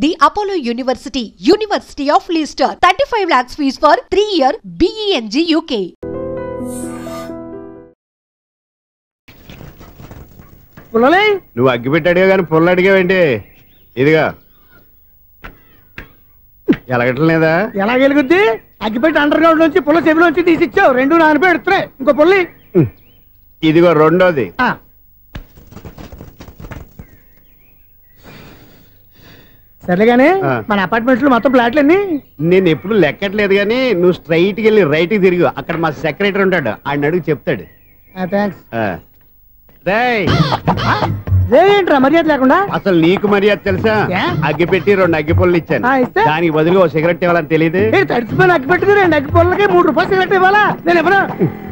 The Apollo University, University of Leicester, 35 lakhs fees for 3-year BEng UK. నువ్వు అగ్గి పెట్టాడుగా కానీ పుల్ల అడిగావేంటి? ఇదిగా ఎలగట్లేదా? ఎలా వెలుగుద్ది? అగ్గిపెట్టి అండర్ గ్రౌండ్ నుంచి పుల్ల చెవిలోంచి తీసిచ్చావు. రెండు నానిపోయి ఎడుతున్నాయి. ఇంకో పుల్లి ఇదిగో రెండోది. సరేగానే మన అపార్ట్మెంట్స్ లో మొత్తం ఫ్లాట్లు అన్ని నేను ఎప్పుడు లెక్కట్లేదు కానీ నువ్వు స్ట్రైట్కి వెళ్ళి రైట్కి తిరిగి అక్కడ మా సెక్రటరీ ఉంటాడు, ఆయన అడుగు చెప్తాడు. ఏంట్రా మర్యాద లేకుండా? అసలు నీకు మర్యాద తెలుసా? అగ్గి పెట్టి 2 అగ్గి పొల్లు ఇచ్చాను, దానికి బదులుగా 1 సిగరెట్ ఇవ్వాలని తెలియదు. తడిచిపోయిన అగ్గి పెట్టుకు 2 అగ్గి పొల్లకి 3 రూపాయలు సిగరెట్ ఇవ్వాలా? నేను ఇవ్వను.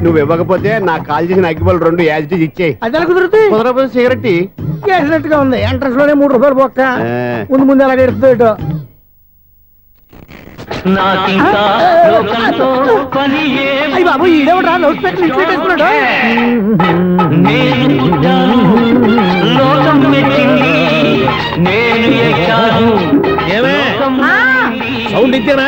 నువ్వు ఇవ్వకపోతే నాకు కాల్ చేసిన అగ్గి పొల్లు 2 యాజిటీస్ ఇచ్చేయి. అది ఎలా కుదురుతుంది? కుదరపోతే సిగరెట్ వేసినట్టుగా ఉంది. ఎంట్రన్స్ లోనే 3 రూపాయలు పోక్క ముందు ముందు ఎలా ఎడుతుంది ఇటు. అయ్యి బాబు ఈడేవడా లౌడ్ స్పీకర్ ఇంట్లో వేసుకున్నాడు. సౌండ్ ఇంతేనా?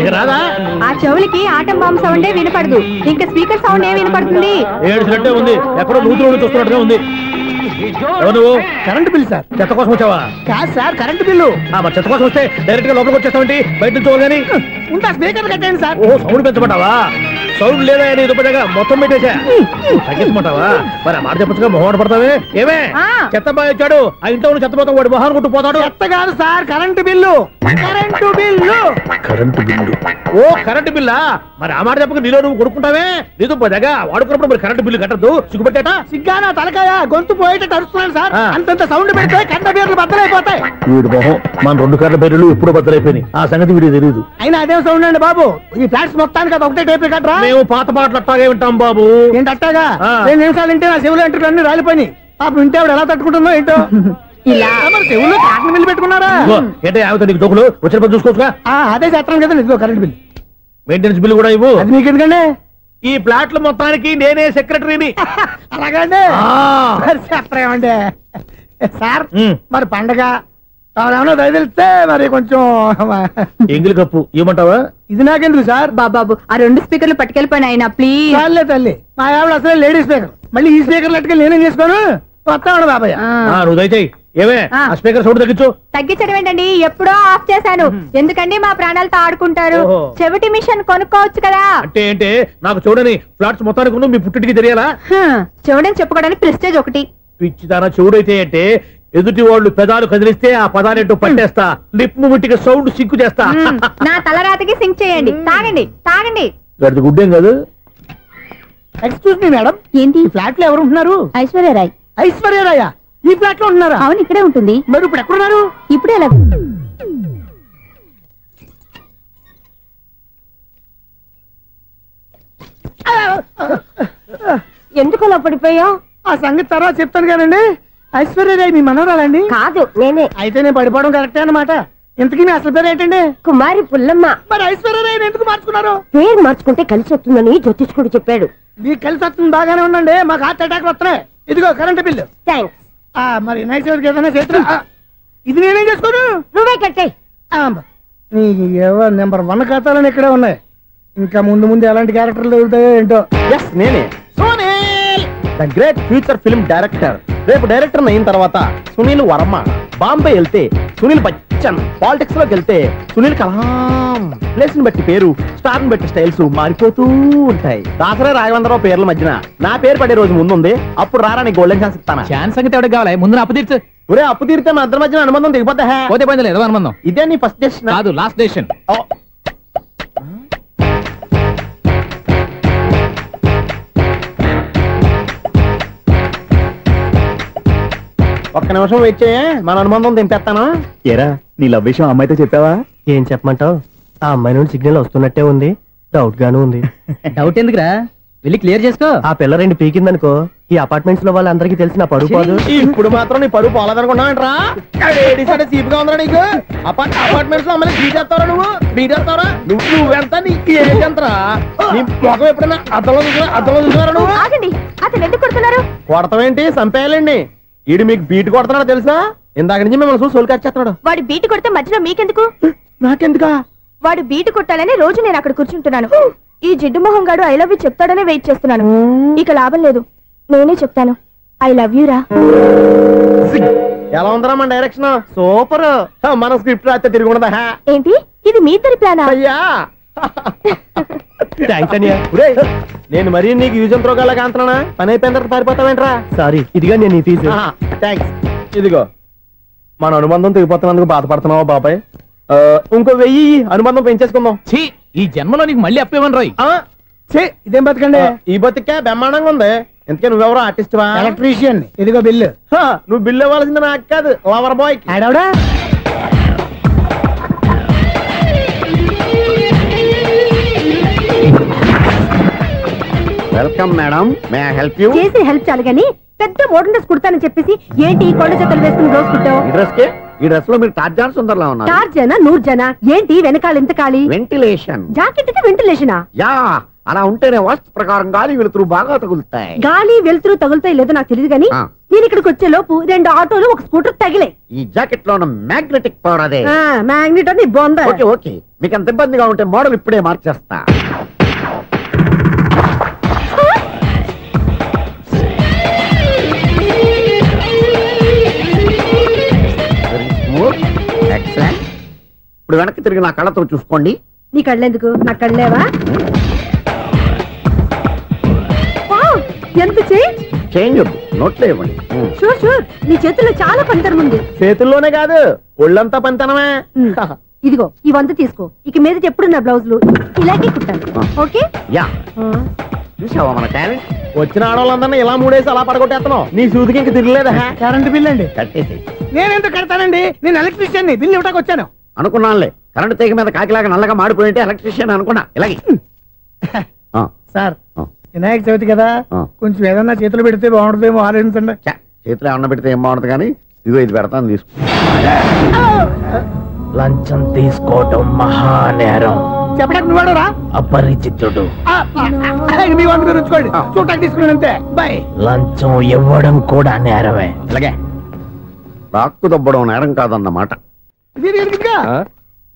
ఇక రాదా? ఆ చెవులకి ఆటం బాంబు సౌండే వినపడదు, ఇంకా స్పీకర్ సౌండ్ ఏ వినపడుతుంది? ఏడుసినట్టే ఉంది, ఎక్కడో నూతులు చూస్తున్నట్టుగా ఉంది. నువ్వు కరెంట్ బిల్ సార్. చెత్త కోసం వచ్చావా? కాదు సార్, కరెంట్ బిల్లు. మరి చెత్త కోసం వస్తే డైరెక్ట్ గా లోపలికి వచ్చేస్తావేంటి? బయట నుంచి కానీ ఉంటా స్పీకర్ కట్టండి సార్. ఓ సౌండ్ పెంచమంటావా? సౌండ్ లేదా దుప్పటగా మొత్తం పెట్టేసా తగ్గించమంటావా? మరి ఆ మాట చెప్పచ్చుగా మొహం పడతావే. ఏమే చెత్త బాగా వచ్చాడు, ఆ ఇంట్లో ఉన్న చెత్త పోతాం, వాడు మొహాన్ని కొట్టు పోతాడు. చెత్త కాదు sir, current bill. Current bill. Current bill. ఓ కరెంటు బిల్లా? మరి ఆ మాట చెప్పక నీలో నువ్వు కొడుకుంటావే. నీతో పదగా వాడుకున్నప్పుడు మరి కరెంటు బిల్లు కట్టద్దు, సిగ్గుపెట్టేట. సిగ్గానా తలకాయ గొంతు పోయేటట్టు అరుస్తున్నాను సార్. అంతంత సౌండ్ పెడితే కంట బీర్లు బద్దలైపోతాయి. వీడు మొహం మన 2 కర్ర బీర్లు ఇప్పుడు బద్దలైపోయినాయి, ఆ సంగతి వీడికి తెలియదు. అయినా అదే సౌండ్ అండి బాబు. ఈ ఫ్లాట్స్ మొత్తానికి అది ఒకటే టైప్ కట్టరా? మేము పాత పాటలు అట్టాగే వింటాం బాబు. ఏంటి అట్టాగా? 2 నిమిషాలు వింటే నా చెవులు ఎంటర్ అన్ని రాలిపోయినాయి. పాపం వింటే ఆవిడ ఎలా తట్టుకుంటుందో ఏంటో. ఇలా మరి చెవుల్లో కాటన్ బిల్లు పెట్టుకున్నారా? ఏంటే ఆవిడ నీకు దోకులు వచ్చిన చూసుకోవచ్చుగా. అదే చేస్తాను కదా. ఇదిగో కరెంట్ బిల్, మెయింటెనెన్స్ బిల్లు కూడా ఇవ్వు. అది మీకు ఎందుకండి? ఈ ఫ్లాట్ల మొత్తానికి నేనే సెక్రటరీని. అలాగండి, చెప్పరేమండి సార్. మరి పండగ ఏమన్నా దయదలిస్తే మరి కొంచెం ఎంగిలి కప్పు ఇవ్వమంటావా? ఇది నాకెందుకు సార్? బాబాబు ఆ 2 స్పీకర్లు పట్టుకెళ్ళిపోయిన ఆయన ప్లీజ్. చాలే తల్లి, మా ఆవిడ అసలు లేడీ స్పీకర్. మళ్ళీ ఈ స్పీకర్లు అట్టుకెళ్ళి నేనేం చేసుకోను? వస్తాడు బాబాయ్. నువ్వు దయచేయి. ఏమే ఆ స్పీకర్ సౌండ్ తగ్గించు. తగ్గించడం ఏంటండి, ఎప్పుడో ఆఫ్ చేశాను. ఎందుకండి మా ప్రాణాలతో ఆడుకుంటారు? చెవిటి మిషన్ కొనుక్కోవచ్చు కదా. అంటే ఏంటే నాకు చూడని ఫ్లాట్స్ మొత్తానికి మీ పుట్టింటికి తెలియాలా? చెవుడని చెప్పుకోవడానికి ప్రెస్టేజ్ ఒకటి. పిచ్చిదానా చెవుడైతే అంటే ఎదుటి వాళ్ళు పెదాలు కదిలిస్తే ఆ పదాలేంటో పట్టేస్తా, లిప్ ముట్టికి సౌండ్ సింకు చేస్తా. నా తలరాతకి సింక్ చేయండి. తాగండి తాగండి. గడిచి గుడ్డేం కాదు. ఎక్స్క్యూజ్ మీ మేడం, ఏంటి? ఫ్లాట్ లో ఎవరు ఉంటున్నారు? ఐశ్వర్యరాయ్. ఐశ్వర్యరాయ ఈ ఫ్లాట్ లో ఉంటున్నారా? అవును, ఇక్కడే ఉంటుంది. మరి ఇప్పుడు ఎక్కడున్నారు? ఇప్పుడే ఎలా? ఎందుకు అలా పడిపోయావు? ఆ సంగతి తర్వాత చెప్తాను కదండి. ఐశ్వర్యరాయ్ మీ మనవరాలండి? కాదు, నేనే. అయితే నేను పడిపోవడం కరెక్టే అన్నమాట. ఇంతకీ మీ అసలు పేరు ఏంటండి? కుమారి పుల్లమ్మ. మరి ఐశ్వర్యరాయ్ ఎందుకు మార్చుకున్నారు? పేరు మార్చుకుంటే కలిసి వస్తుందని జ్యోతిష్కుడు చెప్పాడు. మీకు కలిసి వస్తుంది, బాగానే ఉండండి. మాకు హార్ట్ అటాక్ వస్తున్నాయి. ఇదిగో కరెంట్ బిల్లు. థ్యాంక్స్. మరి నైట్ ఏదైనా చేతులు ఇది నేనేం చేసుకోను? నువ్వే కట్టే. నెంబర్ 1 ఖాతాలని ఇక్కడే ఉన్నాయి. ఇంకా ముందు ముందు ఎలాంటి క్యారెక్టర్లు దొరుకుతాయో ఏంటో. నేనే the great future film director. రేపు డైరెక్టర్ అయిన తర్వాత సునీల్ వర్మ. బాంబే వెళ్తే సునీల్ బచ్చన్. పాలిటిక్స్ లోకి వెళ్తే సునీల్ కలాం. ప్లేస్ ని బట్టి పేరు, స్టార్ ని బట్టి స్టైల్స్ మారిపోతూ ఉంటాయి. దాసరా రాఘవేంద్రరావు పేర్ల మధ్యన నా పేరు పడే రోజు ముందుంది. అప్పుడు రారా నీ గోల్డెన్ ఛాన్స్ ఇస్తాను. ఛాన్స్ సంగతి ఎవరికి కావాలి? ముందు అప్పు తీర్చు. ఒరే అప్పు తీరితే మా ఇద్దరి మధ్యన అనుబంధం దిగిపోతా. పోతే పోయింది లేదు అనుబంధం. ఇదే నీ ఫస్ట్ డెసిషన్ కాదు, లాస్ట్ డెసిషన్. ఒక్క నిమిషం వెయిట్ చేయ, మన అనుబంధం దింపేస్తాను. ఏరా నీ లవ్ విషయం అమ్మాయితో చెప్పావా? ఏం చెప్పమంటావు? ఆ అమ్మాయి నుండి సిగ్నల్ వస్తున్నట్టే ఉంది, డౌట్ గాను ఉంది. డౌట్ ఎందుకురా, వెళ్ళి క్లియర్ చేసుకో. ఆ పిల్ల 2 పీకిందనుకో, ఈ అపార్ట్మెంట్స్ లో వాళ్ళందరికీ తెలిసిన పరుగు పోదు. ఇప్పుడు మాత్రం నీ పరుగు పోలేదనుకున్నావంటరా? సీపుగా ఉందా నీకు? అపార్ట్మెంట్స్ లో అమ్మని బీటేస్తారా? బీటేస్తారా? నువ్వెంత నీకు ఏంటంతరా? నీ మొఖం ఎప్పుడైనా అద్దంలో చూసారా నువ్వు? అతను ఎందుకు కొడుతున్నారు? కొడతావేంటి? చంపేయాలండి. ఈడు మీకు బీట్ కొడుతున్నాడు తెలుసా? ఇందాక నుంచి మిమ్మల్ని చూసి సోల్ కచ్చేస్తున్నాడు. వాడు బీటు కొడితే మధ్యలో మీకెందుకు? నాకెందుకా? వాడు బీటు కొట్టాలని రోజు నేను అక్కడ కూర్చుంటున్నాను. ఈ జిడ్డు మొహం గాడు ఐ లవ్ యూ చెప్తాడనే వెయిట్ చేస్తున్నాను. ఇక లాభం లేదు, నేనే చెప్తాను ఐ లవ్ యూ రా. ఎలా ఉందరా మన డైరెక్షన్? సూపర్. మన స్క్రిప్ట్ రాస్తే తిరిగి ఉండదా? ఏంటి ఇది మీ ఇద్దరి ప్లానా? అయ్యా నేను మరీ నీకు యూజ్ అండ్ త్రోగాలా కాంతనా? పని అయిపోయిన తర్వాత పారిపోతావేంట్రా? సారీ, ఇదిగా నేను ఈ ఫీజు. థ్యాంక్స్. ఇదిగో మన అనుబంధం తెగిపోతున్నందుకు బాధపడుతున్నావా బాబాయ్? ఇంకో 1000 అనుబంధం పెంచేసుకుందాం. ఈ జన్మలో నీకు మళ్ళీ అప్పేమని రాయి. ఇదేం బతకండి? ఈ బతికే బ్రహ్మాండంగా ఉంది. ఎందుకే నువ్వెవరో ఆర్టిస్ట్ వా? ఎలక్ట్రీషియన్. ఇదిగో బిల్లు. నువ్వు బిల్లు ఇవ్వాల్సింది నాకు కాదు, లవర్ బాయ్. ఆడవడా? Welcome madam, may I help you? చేసి హెల్ప్ చాలు గానీ పెద్ద మోడల్ డ్రెస్ కుడతానని చెప్పేసి ఏంటి కొండ జతలు వేసుకుని రోజు కుట్టావు? ఈ డ్రెస్ లో మీరు టార్జాన్ సుందర్లా ఉన్నారు. 4 జన 100 జన ఏంటి వెనకాల ఇంత ఖాళీ? వెంటిలేషన్. జాకెట్ కి వెంటిలేషనా? యా, అలా ఉంటేనే వాస్తు ప్రకారం గాలి వెలుతురు బాగా తగులుతాయి. గాలి వెలుతురు తగులుతాయి లేదో నాకు తెలియదు గానీ నేను ఇక్కడికి వచ్చే లోపు 2 ఆటోలు ఒక స్కూటర్ తగిలే. ఈ జాకెట్ లో ఉన్న మ్యాగ్నెటిక్ పవర్ అదే. మ్యాగ్నెట్ అని బొంద. ఓకే ఓకే, మీకు అంత ఇబ్బందిగా ఉంటే మోడల్ ఇప్పుడే మార్చేస్తా. ఎక్సలెంట్. ఇప్పుడు వెనక్కి తిరిగి నా కళ్ళతో చూసుకోండి. నీ కళ్ళెందుకు? నా కళ్ళేవా? ఎంత చేంజ్ వద్దు, నోట్లో ఇవ్వండి. షూర్ షూర్, నీ చేతుల్లో చాలా పనితనం ఉంది. చేతుల్లోనే కాదు ఒళ్ళంతా పనితనమే. ఇదిగో ఈ 100 తీసుకో. ఇక మీద ఎప్పుడు నా బ్లౌజులు ఇలాగే కుట్టాను. ఓకే? యా, చూసావా మన టాలెంట్? వచ్చిన ఆడవాళ్ళందరినీ ఇలా మూడేసి అలా పడగొట్టేస్తున్నావు. నీ సూదికి ఇంక తిరగలేదా? కరెంట్ బిల్ అండి. కట్టేసి. నేనెందుకు కడతానండి? నేను ఎలక్ట్రీషియన్ ని. బిల్లు ఇవ్వడానికి వచ్చాను. అనుకున్నానులే, కరెంట్ తీగ మీద కాకిలాగా నల్లగా మాడిపోయింటే ఎలక్ట్రీషియన్ అనుకున్నా. ఇలాగే సార్, వినాయక చవితి కదా, కొంచెం ఏదన్నా చేతులు పెడితే బాగుంటుందేమో ఆలోచించండి. చేతిలో ఏమన్నా పెడితే ఏం బాగుంటుంది కానీ ఇదిగో ఇది పెడతాను, తీసుకో. లంచం తీసుకోవటం మహానేరం. చెప్పడానికి నువ్వాడరా? అపరిచితుడు. మీ 100 మీరు ఉంచుకోండి, చూడటానికి తీసుకున్నాను అంతే. బాయ్. లంచం ఇవ్వడం కూడా నేరమే. ఇలాగే రాక్కు దబ్బడం నేరం కాదన్నమాట.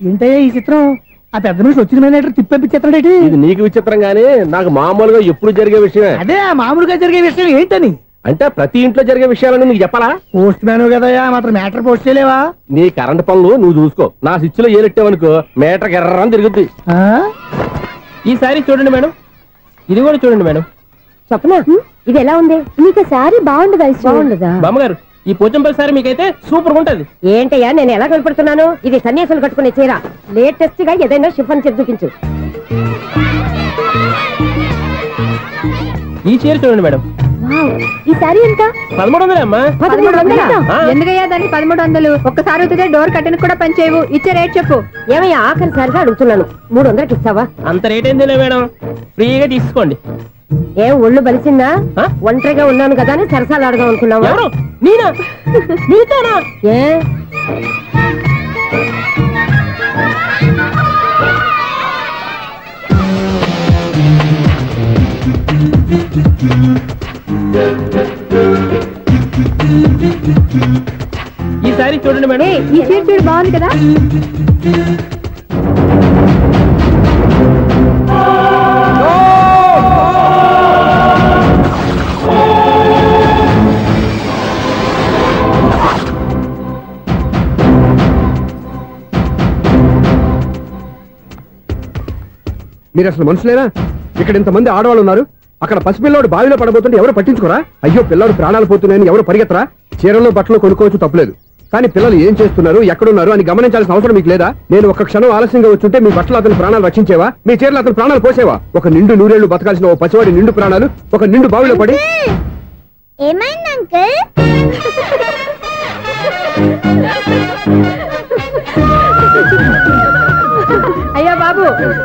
ఏంటయ్యా ఈ చిత్రం? ఆ పెద్ద నుంచి వచ్చిన మేనేటర్ తిప్పించేస్తాడేటి? ఇది నీకు విచిత్రం గానీ నాకు మామూలుగా ఎప్పుడు జరిగే విషయమే. అదే మామూలుగా జరిగే విషయం ఏంటని? అంటే ప్రతి ఇంట్లో జరిగే విషయాలని నీకు చెప్పాలా? పోస్ట్ మ్యాన్ కదయ్యా, మాత్రం మ్యాటర్ పోస్ట్ చేయలేవా? నీ కరెంట్ పనులు నువ్వు చూసుకో. నా స్విచ్ లో ఏలెట్టావనుకో మీటర్ ఎర్రని తిరుగుద్ది. ఈసారి చూడండి మేడం, ఇది కూడా చూడండి మేడం. చెప్పనా ఇది ఎలా ఉంది? నీకు సారీ బాగుండదా? బాగుండదా బామ్మగారు? ఈ పోచంపల్లి సారీ మీకైతే సూపర్ ఉంటది. ఏంటయ్యా నేను ఎలా కనపడుతున్నాను? ఇది సన్యాసులు కట్టుకునే చీర. లేటెస్ట్ గా ఏదైనా షిఫన్ చేసి చూపించు. ఈ చీర చూడండి మేడం. ఈ సారీ ఎంత? 1300 అమ్మా. 1300? ఎందుకయ్యా దాన్ని 1300? ఒక్కసారి అవుతుందే డోర్ కట్టను కూడా పనిచేయవు. ఇచ్చే రేట్ చెప్పు. ఏమయ్యా ఆఖరిసారిగా అడుగుతున్నాను, 300కి ఇస్తావా? అంత రేట్ ఏంది మేడం, ఫ్రీగా తీసుకోండి. ఏం ఒళ్ళు బలిసిందా? ఒంటరిగా ఉన్నాను కదా అని సరసాలు అడగా అనుకున్నావా? నేనా? నీతోనా? ఏ ఈ సారీ చూడండి మేడం. ఈ చీర చూడు బాగుంది కదా. మీరు అసలు మనుషులేనా? ఇక్కడ ఇంతమంది ఆడవాళ్ళు ఉన్నారు, అక్కడ పసిపిల్లాడు బావిలో పడబోతుంటే ఎవరు పట్టించుకోరా? అయ్యో పిల్లాడు ప్రాణాలు పోతున్నాయని ఎవరు పరిగెత్తరా? చీరలో బట్టలు కొనుక్కోవచ్చు, తప్పలేదు. కానీ పిల్లలు ఏం చేస్తున్నారు, ఎక్కడున్నారు అని గమనించాల్సిన అవసరం మీకు లేదా? నేను ఒక్క క్షణం ఆలస్యంగా వచ్చుంటే మీ బట్టలు అతని ప్రాణాలు రక్షించేవా? మీ చీరలు అతని ప్రాణాలు పోసేవా? ఒక నిండు 100 ఏళ్లు బతకాల్సిన ఓ పసివాడి నిండు ప్రాణాలు ఒక నిండు బావిలో పడి. ఏమైంది అంకుల్? అయ్యో బాబు,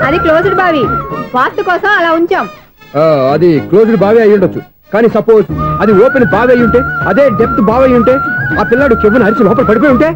అది క్లోజ్డ్ బావి, వాస్తు కోసం అలా ఉంచాం. అది క్లోజ్డ్ బావి అయి ఉండొచ్చు, కానీ సపోజ్ అది ఓపెన్ బావి అయి ఉంటే, అదే డెప్త్ బావి అయి ఉంటే, ఆ పిల్లాడు చెవును అరిచి లోపల పడిపోయి ఉంటే?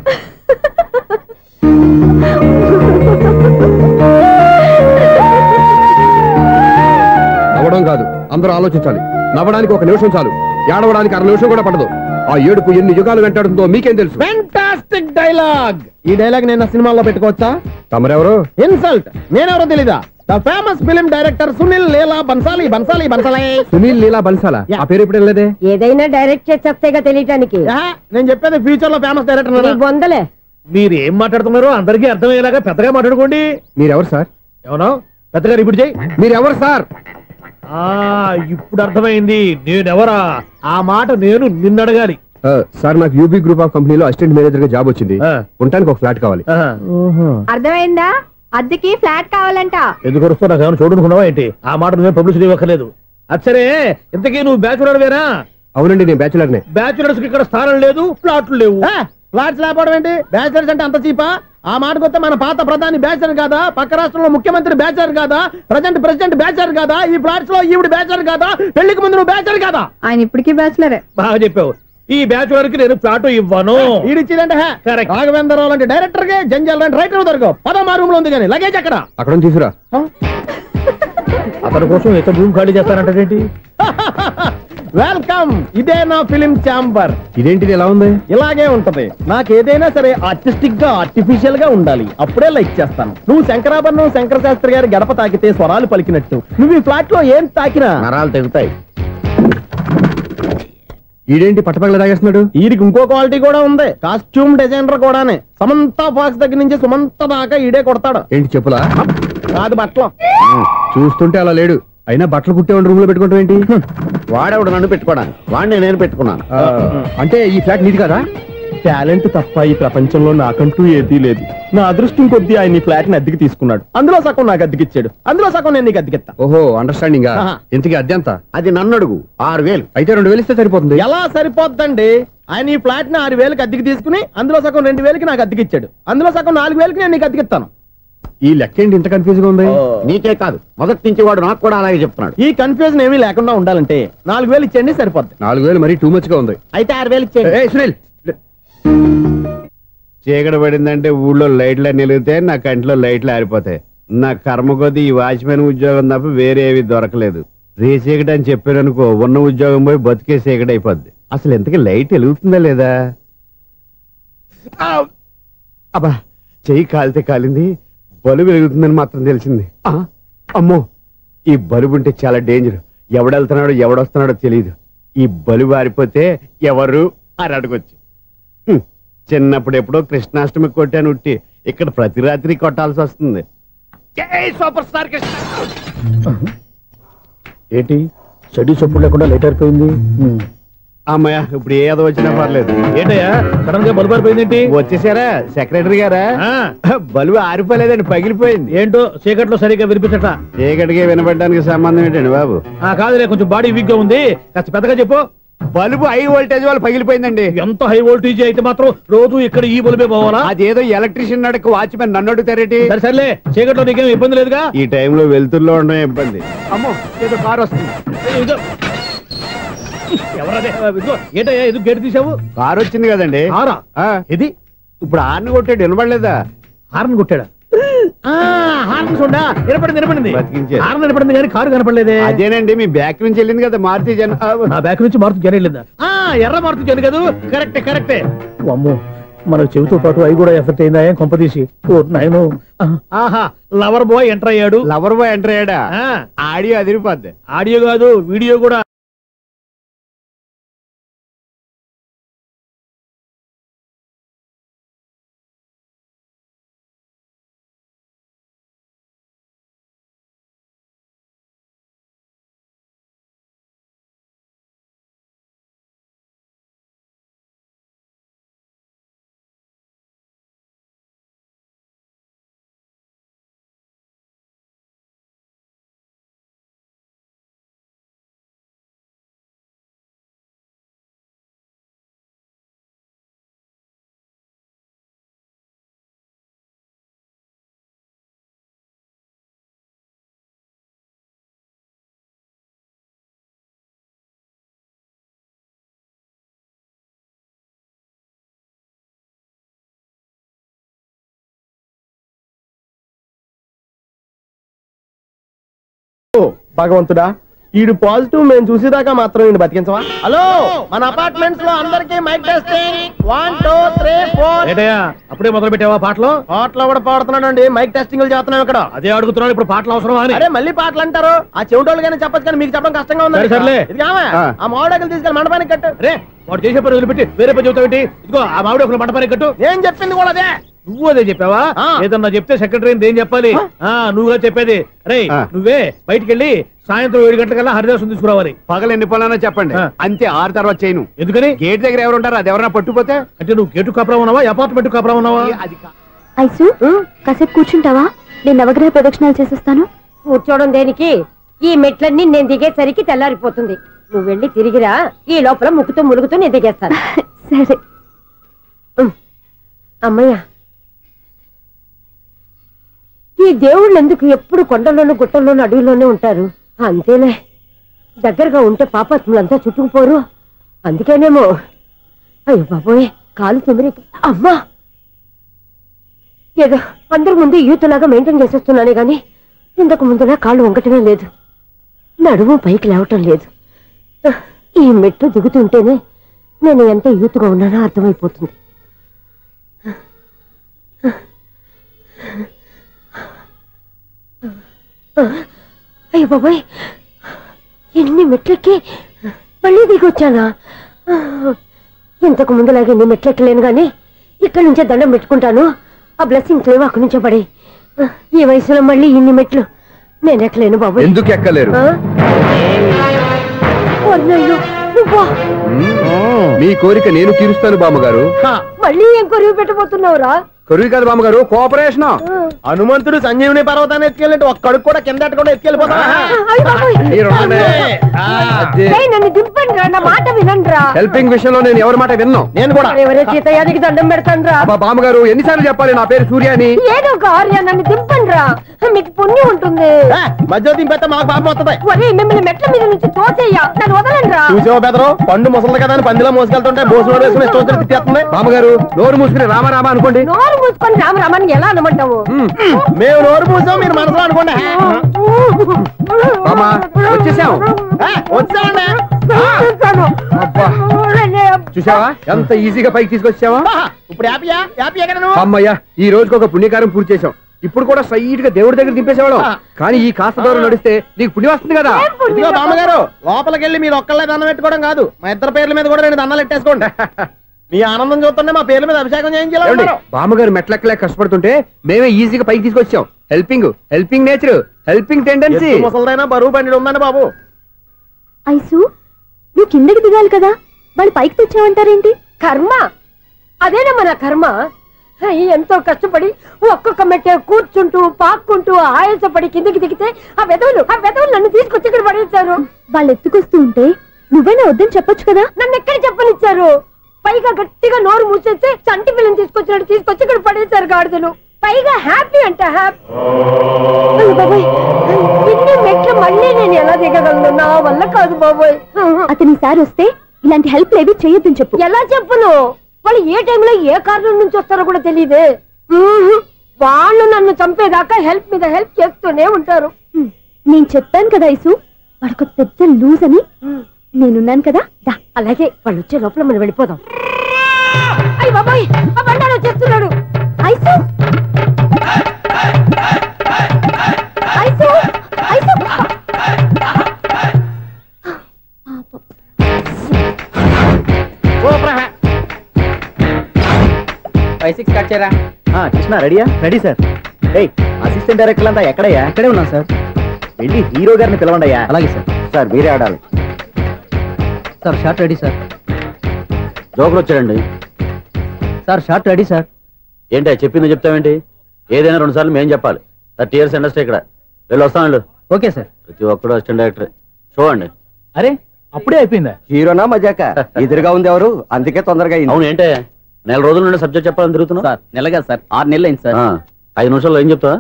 నవ్వడం కాదు, అందరూ ఆలోచించాలి. నవ్వడానికి 1 నిమిషం చాలు, ఏడవడానికి 1/2 నిమిషం కూడా పడదు. ఆ ఏడుపు ఎన్ని యుగాలు వెంటాడుతుందో మీకేం తెలుసు? Fantastic dialogue. ఈ డైలాగ్ నేను సినిమాలో పెట్టుకోవచ్చా? తమరెవరు? ఇన్సల్ట్. నేనెవరో తెలీదా? The famous film director Sunil Leela Bansali. Bansali Bansali Sunil Leela బన్సాలా? ఆ పేరు ఇప్పుడు లేదే. ఏదైనా డైరెక్ట్ చేసేస్తేగా తెలియటానికి. నేను చెప్పేది ఫ్యూచర్ లో ఫేమస్ డైరెక్టర్. బొందలే. మీరు ఏం మాట్లాడుతున్నారో అందరికీ అర్థమయ్యేలాగా పెద్దగా మాట్లాడుకోండి. మీరెవరు సార్? ఏమన్నా పెద్దగా రిపీట్ చేయి. మీరెవరు సార్? ఇప్పుడు అర్థమైంది నేనెవరా. ఆ మాట నేను నిన్ను అడగాలి. సార్ నాకు యూబీ గ్రూప్ ఆఫ్ కంపెనీలో అసిస్టెంట్ మేనేజర్ గా జాబ్ వచ్చింది. ఉండటానికి ఒక ఫ్లాట్ కావాలి. అర్థమైందా? అద్దెకి ఫ్లాట్ కావాలంట. ఎందుకు వస్తున్నా నాకు ఏమైనా చూడనుకున్నావా ఏంటి? ఆ మాట నువ్వే పబ్లిసిటీ ఇవ్వక్కర్లేదు. అచ్చరే ఇంతకీ నువ్వు బ్యాచులర్ వేరా? అవునండి, నేను బ్యాచులర్నే. బ్యాచులర్స్ కి ఇక్కడ స్థానం లేదు, ఫ్లాట్లు లేవు. ఫ్లాట్స్ లేకపోవడం ఏంటి? బ్యాచులర్స్ అంటే అంత చీపా? ఆ మాటకొస్తే మన పాత ప్రధాని బ్యాచలర్ కాదా? పక్క రాష్ట్రంలో ముఖ్యమంత్రి బ్యాచలర్ కాదా? ప్రెసిడెంట్ బ్యాచలర్ కాదా? ఈ ఫ్లాట్స్ లో ఈవిడ బ్యాచలర్ కాదా? పెళ్లికి ముందు నువ్వు బ్యాచలర్ కాదా? ఆయన ఇప్పటికీ బ్యాచులరే. బాగా చెప్పావు. ఈ బ్యాచులర్ కి నేను ఫ్లాట్ ఇవ్వను. ఈడిచ్చిందంటే రాఘవేంద్రరావు లాంటి డైరెక్టర్ కి జంజాల్ లాంటి రైటర్ దొరకవు. పదమా రూమ్ లో ఉంది కానీ లగేజ్ అక్కడ. అక్కడ తీసుకురా. అతని కోసం ఎంత భూమి ఖాళీ చేస్తానంటే వెల్కమ్. ఇదే నా ఫిలిం ఛాంబర్. ఇదేంటిది ఎలా ఉంది? ఇలాగే ఉంటది. నాకు ఏదైనా సరే ఆర్టిస్టిక్ గా ఆర్టిఫిషియల్ గా ఉండాలి. అప్పుడే లైక్ చేస్తాను. నువ్వు శంకరాభరణం శంకర శాస్త్రి గారి గడప తాకితే స్వరాలు పలికినట్టు నువ్వు ఈ ఫ్లాట్ లో ఏం తాకినా నరాలు తెగుతాయి. ఈడేంటి పట్టపగల తాగేస్తున్నాడు? వీడికి ఇంకో క్వాలిటీ కూడా ఉంది. కాస్ట్యూమ్ డిజైనర్ కూడానే. సమంత ఫాక్స్ దగ్గర నుంచి సుమంత దాకా ఈడే కొడతాడు. ఏంటి చెప్పులా? కాదు బట్టలు. చూస్తుంటే అలా లేడు. అయినా బట్టలు కుట్టేవాడి రూమ్ లో పెట్టుకుంటాం ఏంటి? వాడేవాడు నన్ను పెట్టుకోవడానికి, వాడిని నేను పెట్టుకున్నాను. అంటే ఈ ఫ్లాట్ నీది కదా? టాలెంట్ తప్ప ఈ ప్రపంచంలో నాకంటూ ఏదీ లేదు. నా అదృష్టం కొద్దీ ఆయన ఈ ఫ్లాట్ ని అద్దెకి తీసుకున్నాడు. అందులో సగం నాకు అద్దెకిచ్చాడు, అందులో సగం నేను నీకు అద్దెకిస్తా. ఓహో, అండర్స్టాండింగ్. ఇంతకీ అద్దె ఎంత? అది నన్ను అడుగు. 6000. అయితే 2000 ఇస్తే సరిపోతుంది. ఎలా సరిపోద్దండి? ఆయన ఈ ఫ్లాట్ ని 6000కి అద్దెకి తీసుకుని అందులో సగం 2000కి నాకు అద్దెకిచ్చాడు. అందులో సగం 4000కి నేను నీకు అద్దెకిస్తాను. ఈ లెక్క ఏంటి ఇంత కన్ఫ్యూజ్ గా ఉంది? నీకే కాదు, మొదటి నుంచి వాడు నాకు కూడా అలాగే చెప్తున్నాడు. ఈ కన్ఫ్యూజన్ ఏమీ లేకుండా ఉండాలంటే 4000 ఇచ్చేయండి, సరిపోద్ది. 4000 మరీ టూ మచ్ గా ఉంది. అయితే 6000 ఇచ్చేయండి. సునీల్, చీకటి పడిందంటే ఊళ్ళో లైట్లు అన్ని వెలిగితే నా కంటిలో లైట్లు ఆరిపోతాయి. నా కర్మ కొద్దీ ఈ వాచ్మెన్ ఉద్యోగం తప్ప వేరే ఏవి దొరకలేదు. రేచీకటి అని చెప్పారనుకో, ఉన్న ఉద్యోగం పోయి బతికే చీకటి అయిపోద్ది. అసలు ఎంతకీ లైట్ వెలుగుతుందా లేదా? అబ్బా, చెయ్యి కాలితే కాలింది, బలుబు వెలుగుతుందని మాత్రం తెలిసింది. అమ్మో, ఈ బలుబు ఉంటే చాలా డేంజర్. ఎవడెళ్తున్నాడో ఎవడొస్తున్నాడో తెలియదు. ఈ బలుబు ఆరిపోతే ఎవరు అని అడగొచ్చు. చిన్నప్పుడు ఎప్పుడో కృష్ణాష్టమి కొట్టాను ఉట్టి, ఇక్కడ ప్రతి రాత్రి కొట్టాల్సి వస్తుంది. Super star Krishna. ఏంటి చెడు చప్పుడు లేకుండా లేట్ అయిపోయింది. అమ్మయ్య, ఇప్పుడు ఏదో వచ్చినా పర్లేదు. ఏంటయ్యా సడన్ గా బల్బు అయిపోయింది ఏంటి? వచ్చేసారా సెక్రటరీ గారా? బలుబు ఆరిపోలేదండి, పగిలిపోయింది. ఏంటో చీకట్లో సరిగ్గా వినిపించట. చీకటిగా వినపడడానికి సంబంధం ఏంటండి బాబు? కాదులే, కొంచెం బాడీ వీక్ గా ఉంది, కాస్త పెద్దగా చెప్పు. బల్బు హై వోల్టేజ్ వాళ్ళు పగిలిపోయిందండి. ఎంత హై వోల్టేజ్ అయితే మాత్రం రోజు ఇక్కడ ఈ బల్బే పోవాలా? అదేదో ఎలక్ట్రీషియన్ నడక వాచ్మెన్ నన్ను అడుగుతారేటి? సరే సర్లే, చీకట్లో నీకేం ఇబ్బంది లేదుగా? ఈ టైంలో వెళ్తుల్లో ఉండడం ఇబ్బంది. అమ్మో, ఏదో కారు వస్తుంది. ఎవరదే? ఏంటయ్యా ఎందుకు గేటు తీసావు? కారు వచ్చింది కదండి. కారా? ఇది ఇప్పుడు హార్న్ కొట్టాడు, వినపడలేదా? హార్న్ కొట్టాడా? హార్న్ చూడా వినపడింది. బతికించాడు. హార్న్ వినపడింది కానీ కారు కనపడలేదే. అదేనండి, మీ బ్యాక్ నుంచి వెళ్ళింది కదా మారుతి జన. నా బ్యాక్ నుంచి మారుతి జన వెళ్ళిందా? ఎర్ర మారుతి జన కదా? కరెక్టే. అమ్మో, మనకు చెవితో పాటు అవి కూడా ఎఫెక్ట్ అయిందా? ఏం కొంపదీసి నాయను. ఆహా, లవర్ బాయ్ ఎంటర్ అయ్యాడు. లవర్ బాయ్ ఎంటర్ అయ్యాడా? ఆడియో అదిరిపోద్ది. ఆడియో కాదు, వీడియో కూడా. భగవంతుడా, ఈడు పాజిటివ్ మేము చూసేదాకా మాత్రం ఈయన బతికించవా? హలో, మన అపార్ట్మెంట్స్ లో అందరికీ మైక్ టెస్టింగ్ 1 2 3 4. ఏంటయ్యా అప్పుడే మొదలు పెట్టావా పాటలు? పాటలు కూడా పాడుతున్నాడు, మైక్ టెస్టింగ్ చేస్తున్నాం ఇక్కడ. అదే అడుగుతున్నాను, ఇప్పుడు పాటలు అవసరమా అని. అరే మళ్ళీ పాటలు అంటారు, ఆ చెవిటోళ్ళు కానీ చెప్పచ్చు కానీ మీకు చెప్పడం కష్టంగా ఉంది. సర్లే. ఆ మామిడాకులు తీసుకెళ్ళి మండపానికి కట్టు. రే వాడు చేసే పని వదిలిపెట్టి వేరే పని చెబుతావేంటి? ఇదిగో ఆ మామిడి ఒకరు మంటపానికి కట్టు. నేను చెప్పింది కూడా అదే. నువ్వు అదే చెప్పావా? ఏదన్నా చెప్తే సెక్రటరీ ఏం చెప్పాలి? నువ్వుగా చెప్పేది. రే నువ్వే బయటికి వెళ్ళి సాయంత్రం 7 గంటలకల్లా హరిదాసం తీసుకురావాలి. పగలు ఎన్ని పనులన్నా చెప్పండి, అంతే 6 తర్వాత చేయను. ఎందుకని? గేట్ దగ్గర ఎవరు ఉంటారు, అది ఎవరైనా పట్టుపోతే. అంటే నువ్వు గేటు కాపురా ఉన్నావా, అపార్ట్మెంట్ కాపురా ఉన్నావా? ఐసు కాసేపు కూర్చుంటావా? నేను నవగ్రహ ప్రదక్షిణాలు చేసేస్తాను. కూర్చోవడం దేనికి? ఈ మెట్లన్నీ నేను దిగేసరికి తెల్లారిపోతుంది. నువ్వు వెళ్ళి తిరిగిరా, ఈ లోపల ముక్కుతూ ములుగుతూ నేను దిగేస్తాను. సరే. అమ్మయ్య, ఈ దేవుళ్ళు ఎందుకు ఎప్పుడు కొండల్లోనూ గుట్టల్లోనూ అడవిలోనే ఉంటారు? అంతేలే, దగ్గరగా ఉంటే పాపాత్ములంతా చుట్టుకుపోరు. అందుకేనేమో. అయ్యో బాబోయ్, కాలు తిమిరి. అమ్మా, ఏదో అందరి ముందు యూత్లాగా మెయింటైన్ చేసేస్తున్నానే గాని ఇంతకు ముందులా కాళ్ళు వంకటమే లేదు, నడుము పైకి లేవటం లేదు. ఈ మెట్లు దిగుతుంటేనే నేను ఎంత యూత్గా ఉన్నానో అర్థమైపోతుంది. అయ్యో బాబాయ్, ఎన్ని మెట్లెక్కి మళ్ళీ దిగొచ్చానా? ఇంతకు ముందులాగే ఎన్ని మెట్లెక్కలేను గాని ఇక్కడి నుంచే దండం పెట్టుకుంటాను. ఆ బ్లెస్సింగ్ లేవు అక్కడి నుంచే పడే. ఈ వయసులో మళ్ళీ ఇన్ని మెట్లు నేను ఎక్కలేను బాబు. ఎందుకు ఎక్కలేరు? మీ కోరిక నేను తీరుస్తాను బామ్మగారు. మళ్ళీ ఏం కొరివి పెట్టబోతున్నావురా? కొరివి కాదు బామ్మగారు, కోఆపరేషన్. హనుమంతుడు సంజీవుని పర్వతాన్ని ఎత్తుకెళ్ళి ఒక్కడికి కూడా కింద కూడా ఎత్తుకెళ్ళిపోతా. నన్ను దింపండి రా, నా మాట వినండి రా. హెల్పింగ్ విషయంలో నేను ఎవరి మాట విన్నాను. నేను కూడా ఎవరే సీతయ్యానికి దండం పెడతాను రా. బామ్మగారు ఎన్నిసార్లు చెప్పాలి నా పేరు సూర్యాని? ఏదో ఒక ఆర్య, నన్ను దింపండి రా, మీకు పుణ్యం ఉంటుంది. మధ్య దింపేస్తే మాకు పాపం వస్తుంది. ఒరే మిమ్మల్ని మెట్ల మీద నుంచి తోసేయ్యా, నన్ను వదలండి రా. చూసావా బెదరు, పండు ముసలి కదా అని పందిలో మోసుకెళ్తుంటే భోజనం వేసుకుని ఇష్టం తిట్టేస్తుంది. బామ్మగారు నోరు మూసుకుని రామారామా అనుకోండి. నోరు మూసుకొని రామరామాన్ని ఎలా అనమంటావు? మేము నోరు మూసాం, మీరు మనసులో అనుకోండి. వచ్చేసాం. వచ్చామండి. చూసావా ఎంత ఈజీగా పైకి తీసుకొచ్చావా? ఇప్పుడు హ్యాపీయా? హ్యాపీయా కదా నువ్వు? అమ్మయ్యా, ఈ రోజుకి ఒక పుణ్యకారం పూర్తి చేసాం. ఇప్పుడు కూడా స్ట్రైట్ గా దేవుడి దగ్గర దింపేసేవాడు. కానీ ఈ కాస్త దూరం నడిస్తే నీకు పుణ్యం వస్తుంది కదా. ఇదిగో బామ్మగారు, లోపలికి వెళ్ళి మీరు ఒక్కళ్ళే దండం పెట్టుకోవడం కాదు, మా ఇద్దరు పేర్ల మీద కూడా నేను దండాలు పెట్టేసుకోండి. మీ ఆనందం చూస్తుంటే మా పేర్ల మీద అభిషేకం చేయించాలి. బామ్మగారు మెట్లెక్కలే కష్టపడుతుంటే మేమే ఈజీగా పైకి తీసుకొచ్చాం. Helping nature, helping tendency. ముసలిదైనా బరువు బండి ఉందండి బాబు. ఐసు నువ్వు కిందకి దిగాలి కదా, వాళ్ళు పైకి తెచ్చావంటారేంటి? కర్మ అదేనమ్మా నా కర్మ. ఎంతో కష్టపడి ఒక్కొక్క మెట్టే కూర్చుంటూ పాక్కుంటూ ఆయాసపడి కిందకి దిగితే ఆ వెధవులు నన్ను తీసుకొచ్చి ఇక్కడ పడేశారు. వాళ్ళు ఎత్తుకొస్తూ ఉంటే నువ్వైనా వద్దని చెప్పొచ్చు కదా. నన్ను ఎక్కడ చెప్పనిచ్చారు? పైగా గట్టిగా నోరు మూసేస్తే చంటి పిల్లని తీసుకొచ్చినట్టు తీసుకొచ్చి ఇక్కడ పడేశారు గాడిదలు. పైగా హ్యాపీ అంట హ్యాపీ. బాబాయ్, ఇన్ని మెట్లు మళ్ళీ నేను ఎలా దిగగలను? నా వల్ల కాదు బాబోయ్. అతని సార్ వస్తే ఇలాంటి హెల్ప్ లేవి చేయొద్దని చెప్పు. ఎలా చెప్పును? వాళ్ళు ఏ టైంలో ఏ కారణం నుంచి వస్తారో కూడా తెలియదే. వాళ్ళు నన్ను చంపేదాకా హెల్ప్ మీద హెల్ప్ చేస్తూనే ఉంటారు. నేను చెప్పాను కదా ఐసు, వాడొక పెద్ద లూజ్ అని. నేనున్నాను కదా. అలాగే వాళ్ళు వచ్చే లోపల మనం వెళ్ళిపోదాం. అయ్య బాబాయ్, ఆ బండారు వచ్చేస్తున్నాడు. ఐసు ఐసు ఐసు 5-6 కట్ చేయరా. కృష్ణ రెడీయా? Ready sir. అసిస్టెంట్ డైరెక్టర్ అంతా ఎక్కడయ్యా? ఇక్కడే ఉన్నాం సార్. వెళ్ళి హీరో గారిని పిలవండి అయ్యా. అలాగే సార్. సార్ మీరే ఆడాలి సార్. Short ready sir. జోకులు వచ్చాడండి సార్. Short ready sir. ఏంటి చెప్పింది చెప్తావేంటి? ఏదైనా 2 సార్లు మేం చెప్పాలి. 30 years ఇండస్ట్రీ ఇక్కడ. వెళ్ళి వస్తాను. Okay sir. ప్రతి ఒక్కడు అసిస్టెంట్ డైరెక్టర్. చూడండి. అరే అప్పుడే అయిపోయిందా? హీరోనా మజాక? ఎదురుగా ఉంది ఎవరు, అందుకే తొందరగా. అవును ఏంటే 4 రోజుల నుండి సబ్జెక్ట్ చెప్పాలని తిరుగుతున్నావు? సార్ నెలగా సార్, 6 నెలలు అయింది సార్. 5 నిమిషాల్లో ఏం చెప్తా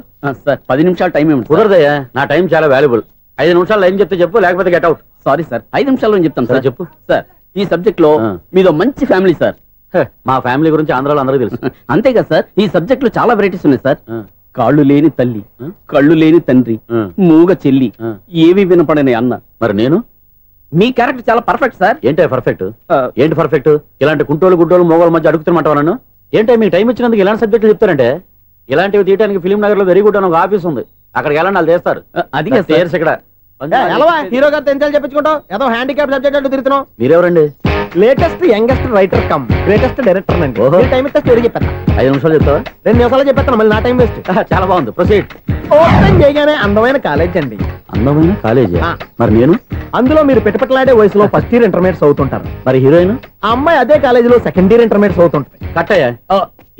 సార్? 10 నిమిషాలు టైం ఏమి కుదరదయ్యా, నా టైం చాలా వాల్యుబుల్. 5 నిమిషాల్లో ఏం చెప్తే చెప్పు, లేకపోతే గెట్ అవుట్. సారీ సార్, 5 నిమిషాల్లో చెప్తాను సార్. చెప్పు సార్. ఈ సబ్జెక్ట్ లో మీదో మంచి ఫ్యామిలీ సార్. మా ఫ్యామిలీ గురించి ఆంధ్రాలో అందరికీ తెలుసు. అంతే కదా సార్, ఈ సబ్జెక్ట్ లో చాలా వెరైటీస్ ఉన్నాయి సార్. కాళ్ళు లేని తల్లి, కళ్ళు లేని తండ్రి, మూగ చెల్లి, ఏవి వినపడని అన్న. మరి నేను మీ క్యారెక్టర్ చాలా పర్ఫెక్ట్ సార్. ఏంటే పర్ఫెక్ట్? ఏంటి పర్ఫెక్ట్? ఇలాంటి కుంటోలు గుడ్డోలు మోగోల మధ్య అడుగుతున్నమాట నన్ను. ఏంటంటే మీకు టైం ఇచ్చినందుకు ఇలాంటి సబ్జెక్టులు చెప్తారంటే, ఇలాంటివి తీయడానికి ఫిలిం నగర్ లో వెరీ గుడ్ అని ఒక ఆఫీస్ ఉంది, అక్కడికి వెళ్ళండి వాళ్ళు చేస్తారు. అది ఇక్కడ హీరో గారు తెంచాలి చెప్పించుకుంటావు, ఏదో హ్యాండిక్యాప్ సబ్జెక్ట్ అంటూ తిరుగుతున్నావు. మీరెవరండి? Latest youngest writer come greatest director అండి. టైం ఇస్తే స్టోరీ చెప్పాను. 5 నిమిషాలు చెప్తావా? 2 నిమిషాలు చెప్పేస్తాను, మళ్ళీ నా టైం వేస్ట్. చాలా బాగుంది, ప్రొసీడ్. ఓపెన్ చేయగానే అందమైన కాలేజ్ అండి. అందమైన కాలేజీ? మరి నేను అందులో మీరు పెట్టుపట్లాడే వయసులో ఫస్ట్ ఇయర్ ఇంటర్మీడియట్స్ అవుతుంటారు. మరి హీరోయిన్? ఆ అమ్మాయి అదే కాలేజీలో సెకండ్ ఇయర్ ఇంటర్మీడియట్స్ అవుతుంటారు. కట్టయ్యా,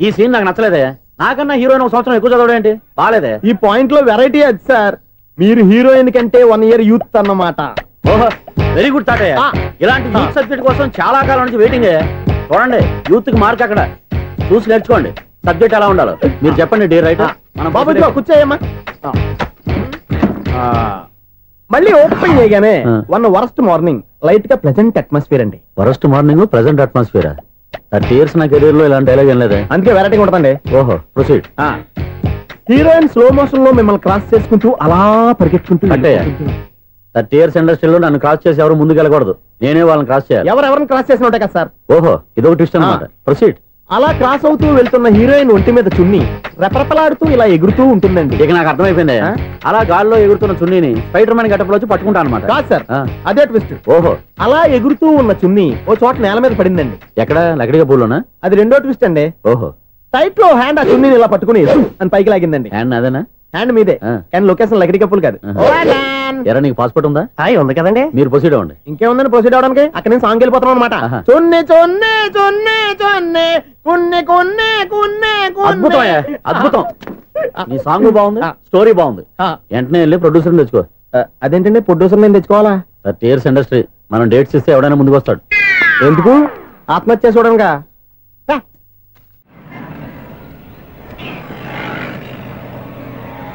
ఈ సీన్ నాకు నచ్చలేదే. నాకన్నా హీరోయిన్ ఒక సంవత్సరం ఎక్కువ చదవడం ఏంటి? బాలేదే. ఈ పాయింట్ లో వెరైటీ అది సార్, మీరు హీరోయిన్ కంటే 1 year యూత్ అన్నమాట. ఓహో, వెరీ గుడ్ థాట్. ఇలాంటి యూత్ సబ్జెక్ట్ కోసం చాలా కాలం నుంచి వెయిటింగ్. చూడండి, యూత్ కి మార్క్ అక్కడ చూసి నేర్చుకోండి. సబ్జెక్ట్ ఎలా ఉండాలో మీరు చెప్పండి డియర్ రైటర్. మన బాబు కూర్చోయమ్మా. మళ్ళీ ఓపెన్ చేయగానే వన్ వరస్ట్ మార్నింగ్, లైట్ గా ప్లెజెంట్ అట్మాస్ఫియర్ అండి. Worst morning, present atmosphere. 30 years నా కెరీర్ లో ఇలాంటి డైలాగ్ ఏం లేదే. అందుకే వెరైటీ ఉంటుందండి. ఓహో, ప్రొసీడ్. హీరోయిన్ స్లో మోషన్ లో మిమ్మల్ని క్రాస్ చేసుకుంటూ అలా పరిగెట్టుకుంటూ. అంటే 30 years ఇండస్ట్రీలో నన్ను క్రాస్ చేసి ఎవరు ముందుకు వెళ్ళకూడదు, నేనే వాళ్ళని క్రాస్ చేయాలి. ఎవరెవరిని క్రాస్ చేసిన ఉంటాయి కదా సార్. ఓహో, ఇదొక ట్విస్ట్ అన్నమాట. ప్రొసీడ్. అలా క్రాస్ అవుతూ వెళ్తున్న హీరోయిన్ ఒంటి మీద చున్ని రెపరెపలాడుతూ ఇలా ఎగురుతూ ఉంటుందండి. ఇక నాకు అర్థమైపోయింది. అలా గాల్లో ఎగురుతున్న చున్నీని స్పైడర్ మ్యాన్ గెటప్ లో వచ్చి పట్టుకుంటా అనమాట. కాదు సార్, అదే ట్విస్ట్. ఓహో, అలా ఎగురుతూ ఉన్న చున్ని ఓ చోట నేల మీద పడిందండి. ఎక్కడ? లకడిగా పూలోనా? అది రెండో ట్విస్ట్ అండి. ఓహో, టైట్ లో హ్యాండ్ ఆ చున్నీని ఇలా పట్టుకుని అని పైకి లాగిందండి. హ్యాండ్ అదేనా? హ్యాండ్ మీదే, కానీ లొకేషన్ లకడి కప్పులు కాదు. ఎరా, నీకు పాస్పోర్ట్ ఉందా? ఉంది కదండి. మీరు ప్రొసీడ్ అవ్వండి. ఇంకేముందని ప్రొసీడ్ అవడానికి? అక్కడ నేను సాంగ్ వెళ్ళిపోతాం అనమాట. చొన్నే చొన్నే చొన్నే చొన్నే కున్నే కొన్నే కున్నే. అద్భుతం, అద్భుతం. నీ సాంగ్ బాగుంది, స్టోరీ బాగుంది. వెంటనే వెళ్ళి ప్రొడ్యూసర్ తెచ్చుకో. అదేంటండి ప్రొడ్యూసర్ నేను తెచ్చుకోవాలా? 30 years ఇండస్ట్రీ, మనం డేట్స్ ఇస్తే ఎవడైనా ముందుకు వస్తాడు. ఎందుకు? ఆత్మహత్య చూడనుగా.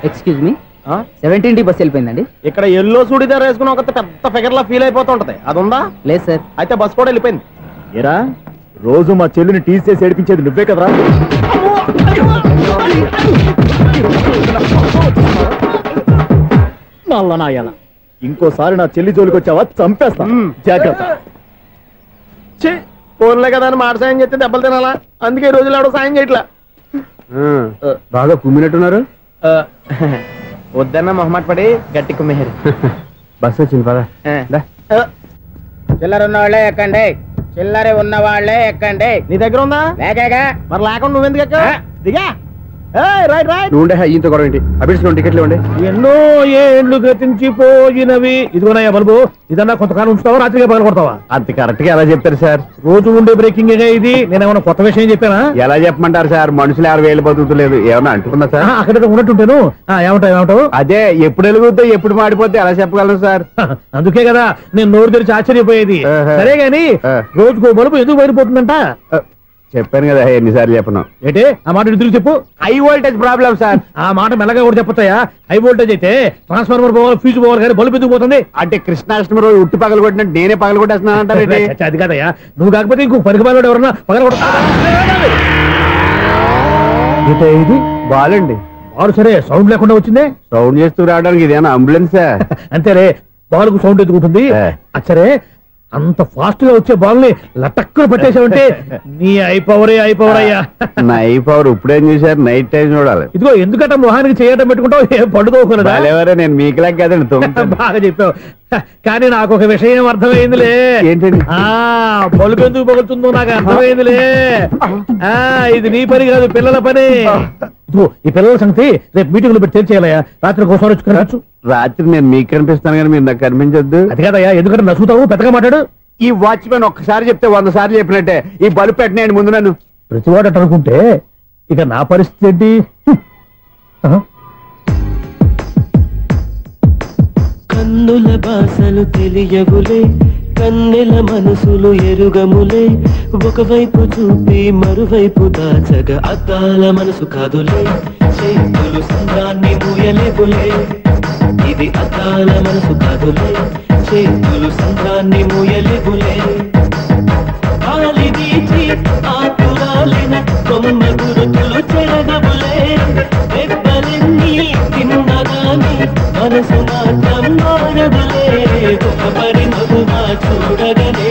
Excuse me, 17D bus వెళ్ళిపోయిందండి. ఇక్కడ ఎల్లో చూడిదార్ వేసుకుని ఒక పెద్ద ఫిగర్ లా ఫీల్ అయిపోతూ ఉంటది, అది ఉందా? లేదు సార్. అయితే బస్ కూడా వెళ్ళిపోయింది. ఏరా, రోజు మా చెల్లిని టీస్ చేసి ఏడిపించేది నువ్వే కదరా? నల్లనాయాల, ఇంకోసారి నా చెల్లి జోలికి వచ్చావా చంపేస్తా, జాగ్రత్త. ఫోన్లే కదా అని మాట సాయం చేస్తే దెబ్బలు తినాలా? అందుకే ఈ రోజులు ఎవడో సాయం చేయట్లా. బాగా కుమ్మినట్టున్నారు. వద్దన్న మొహమాట పడి గట్టి కుమ్మేరు. బస్ వచ్చింది పదా. చిల్లర ఉన్న వాళ్ళే ఎక్కండి, చిల్లర ఉన్న వాళ్ళే ఎక్కండి. నీ దగ్గర ఉందా? లేకగా. మరి లేకుండా నువ్వెందుకు ఎక్క? దిగా. Right right. నువ్వు ఈయంతో గొడవ ఏంటి? అభిడ్స్ టికెట్లు ఇవ్వండి. ఎన్నో ఏండ్లు గతించిపోయినవి. ఇదిగోనయ్యా బల్బు, ఇదన్నా కొంతకాలం ఉంచుతావా, రాత్రిగా పగల కొడతావా? అంత కరెక్ట్ గా ఎలా చెప్తారు సార్? రోజు ఉండే బ్రేకింగ్ ఇది. నేనేమన్నా కొత్త విషయం చెప్పానా? ఎలా చెప్పమంటారు సార్? మనుషులు 60 వేలు బతుకుతలేదు, ఏమన్నా అంటున్నా సార్? అక్కడ ఉన్నట్టుంటాను. ఏమంటావు? అదే ఎప్పుడు వెలుగుద్దో ఎప్పుడు మాడిపోతే ఎలా చెప్పగలను సార్? అందుకే కదా నేను నోరు తెరిచి ఆశ్చర్యపోయేది. సరే గాని రోజుకో బలుపు ఎందుకు బయటపోతుందంట? చెప్పాను కదా ఎన్నిసార్లు చెప్పను. ఏంటే ఆ మాట ఇద్దరు చెప్పు. High voltage problem sir. ఆ మాట మెల్లగా కూడా చెప్పొచ్చాయా? హై వోల్టేజ్ అయితే ట్రాన్స్ఫార్మర్ పోవాలి, ఫ్యూజ్ పోవాలి, కానీ బల్బు ఎందుకు పోతుంది? అంటే కృష్ణాష్టమి రోజు ఉట్టి పగలు కొట్టినట్టు నేనే పగలు కొట్టేస్తున్నాను అంటారు. అది కాదయ్యా, నువ్వు కాకపోతే ఇంకో పరిగణలో ఎవరన్నా పగల కొట్ట. ఇది బాలండి. బాలు సరే, సౌండ్ లేకుండా వచ్చిందే. సౌండ్ చేస్తూ రావడానికి ఇదేనా అంబులెన్సా? అంతేలే, బాలుకు సౌండ్ ఎందుకుంటుంది? సరే, అంత ఫాస్ట్ గా వచ్చే బాల్ ని లటక్కున పట్టేసావంటే నీ ఐ పవర్ అయ్యా. నా ఐ పవర్ ఇప్పుడేం చూసారు? నైట్ టైం చూడాలి. ఇదిగో ఎందుకంటే మొహానికి చేయటం పెట్టుకుంటావు, ఏం పండుకోకూడదా? మీకులా కదండి. బాగా చెప్పావు. కానీ నాకు ఒక విషయం అర్థమైందిలే. ఏంటండి? బలుపు ఎందుకు పగులుతుందో నాకు అర్థమైందిలే. ఇది నీ పని కాదు, పిల్లల పని. ఈ పిల్లల సంగతి రేపు మీటింగ్ లో పెట్టి తెలిసేయాలయ్యా. రాత్రి ఒకసారి వచ్చి కనొచ్చు. రాత్రి నేను మీకు కనిపిస్తాను కానీ మీరు నాకు కనిపించొద్దు. అది కాదయ్యా, ఎందుకంటే నచ్చుతావు, పెద్దగా మాట్లాడు. ఈ వాచ్మెన్ ఒక్కసారి చెప్తే 100 సార్లు చెప్పినట్టే. ఈ బల్బు పెట్టినాయండి ముందు నన్ను. ప్రతివాడు అనుకుంటే ఇక నా పరిస్థితి ఏంటి? కన్నుల భాషలు తెలియవులే, కన్నెల మనసులు ఎరుగములే, ఒకవైపు చూపి మరువైపు దాచగ అద్దాల మనసు కాదులే, చేతులు సంద్రాన్ని మూయలేవులే, ఇది అద్దాల మనసు కాదులే, చేతులు సంద్రాన్ని మూయలేవులే, గాలి వీచి ఆకురాలిన కొమ్మ గురుతులు చెరగవులే, దెబ్బలి మనసు మాత్రం మారదులే ఒక పరిమగుమా చూడగనే